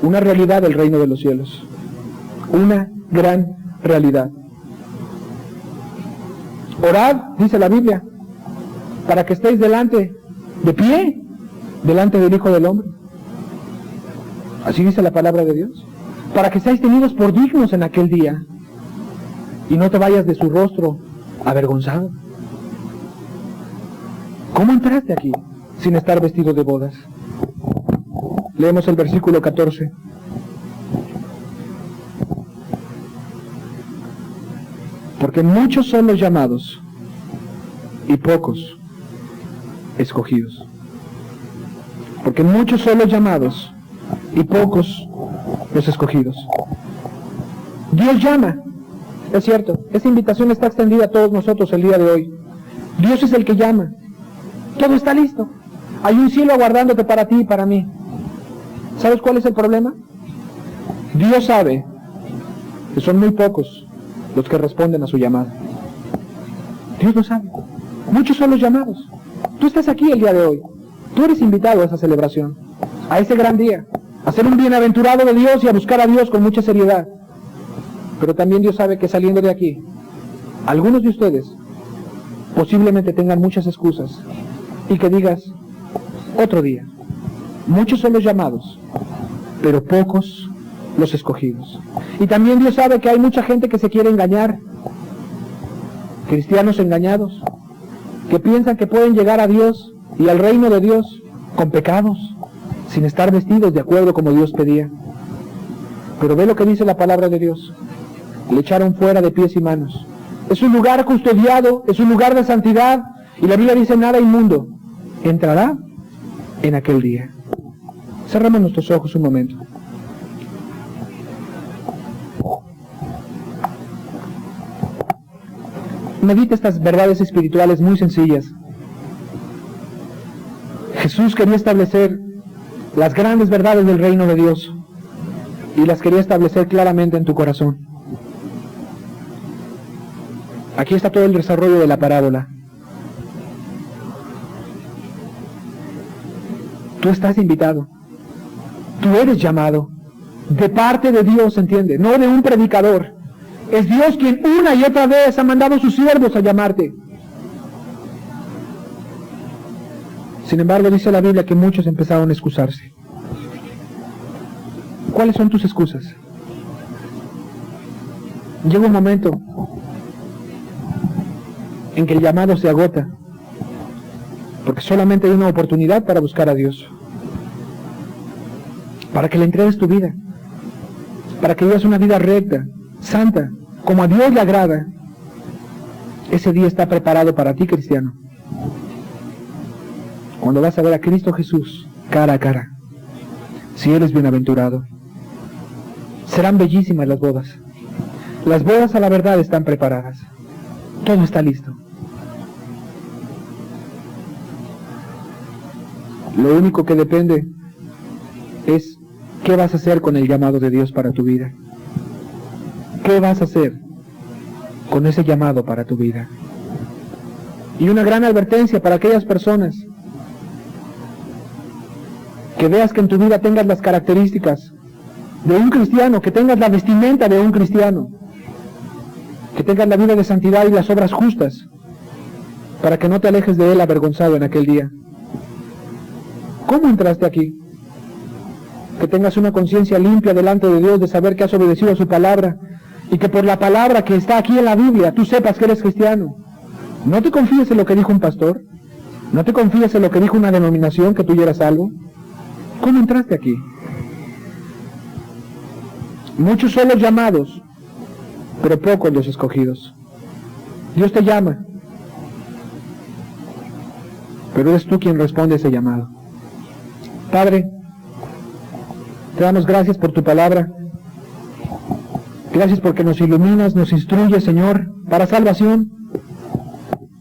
Una realidad del reino de los cielos. Una gran realidad. Orad, dice la Biblia, para que estéis delante, de pie, delante del Hijo del Hombre. Así dice la palabra de Dios. Para que seáis tenidos por dignos en aquel día y no te vayas de su rostro avergonzado. ¿Cómo entraste aquí sin estar vestido de bodas? Leemos el versículo 14. Porque muchos son los llamados y pocos escogidos. Porque muchos son los llamados y pocos los escogidos. Dios llama, es cierto, esa invitación está extendida a todos nosotros el día de hoy. Dios es el que llama. Todo está listo. Hay un cielo aguardándote para ti y para mí. ¿Sabes cuál es el problema? Dios sabe que son muy pocos los que responden a su llamada. Dios lo sabe. Muchos son los llamados. Tú estás aquí el día de hoy. Tú eres invitado a esa celebración, a ese gran día, a ser un bienaventurado de Dios y a buscar a Dios con mucha seriedad. Pero también Dios sabe que saliendo de aquí, algunos de ustedes posiblemente tengan muchas excusas y que digas, otro día. Muchos son los llamados, pero pocos los escogidos. Y también Dios sabe que hay mucha gente que se quiere engañar, cristianos engañados, que piensan que pueden llegar a Dios y al reino de Dios con pecados, sin estar vestidos de acuerdo como Dios pedía. Pero ve lo que dice la palabra de Dios. Le echaron fuera de pies y manos. Es un lugar custodiado, es un lugar de santidad, y la Biblia dice, nada inmundo entrará en aquel día. Cerramos nuestros ojos un momento. Medita estas verdades espirituales muy sencillas. Jesús quería establecer las grandes verdades del reino de Dios y las quería establecer claramente en tu corazón. Aquí está todo el desarrollo de la parábola. Tú estás invitado. Tú eres llamado. De parte de Dios, ¿entiende? No de un predicador. Es Dios quien una y otra vez ha mandado a sus siervos a llamarte. Sin embargo, dice la Biblia que muchos empezaron a excusarse. ¿Cuáles son tus excusas? Llega un momento en que el llamado se agota, porque solamente hay una oportunidad para buscar a Dios, para que le entregues tu vida, para que vivas una vida recta, santa, como a Dios le agrada. Ese día está preparado para ti, cristiano, cuando vas a ver a Cristo Jesús cara a cara. Si eres bienaventurado, serán bellísimas las bodas. Las bodas a la verdad están preparadas. Todo está listo. Lo único que depende es qué vas a hacer con el llamado de Dios para tu vida. ¿Qué vas a hacer con ese llamado para tu vida? Y una gran advertencia para aquellas personas que veas que en tu vida tengas las características de un cristiano, que tengas la vestimenta de un cristiano, que tengas la vida de santidad y las obras justas, para que no te alejes de él avergonzado en aquel día. ¿Cómo entraste aquí? Que tengas una conciencia limpia delante de Dios, de saber que has obedecido a su palabra, y que por la palabra que está aquí en la Biblia, tú sepas que eres cristiano. No te confíes en lo que dijo un pastor, no te confíes en lo que dijo una denominación, que tú ya eras algo. ¿Cómo entraste aquí? Muchos son los llamados, pero pocos los escogidos. Dios te llama, pero eres tú quien responde a ese llamado. Padre, te damos gracias por tu palabra. Gracias porque nos iluminas, nos instruyes, Señor, para salvación.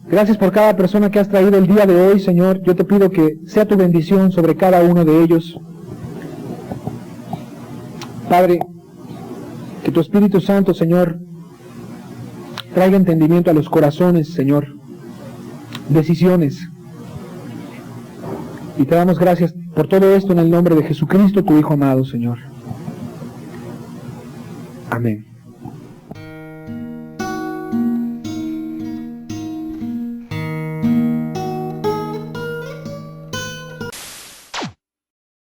Gracias por cada persona que has traído el día de hoy, Señor. Yo te pido que sea tu bendición sobre cada uno de ellos. Padre, que tu Espíritu Santo, Señor, traiga entendimiento a los corazones, Señor, decisiones. Y te damos gracias por todo esto en el nombre de Jesucristo, tu Hijo amado, Señor. Amén.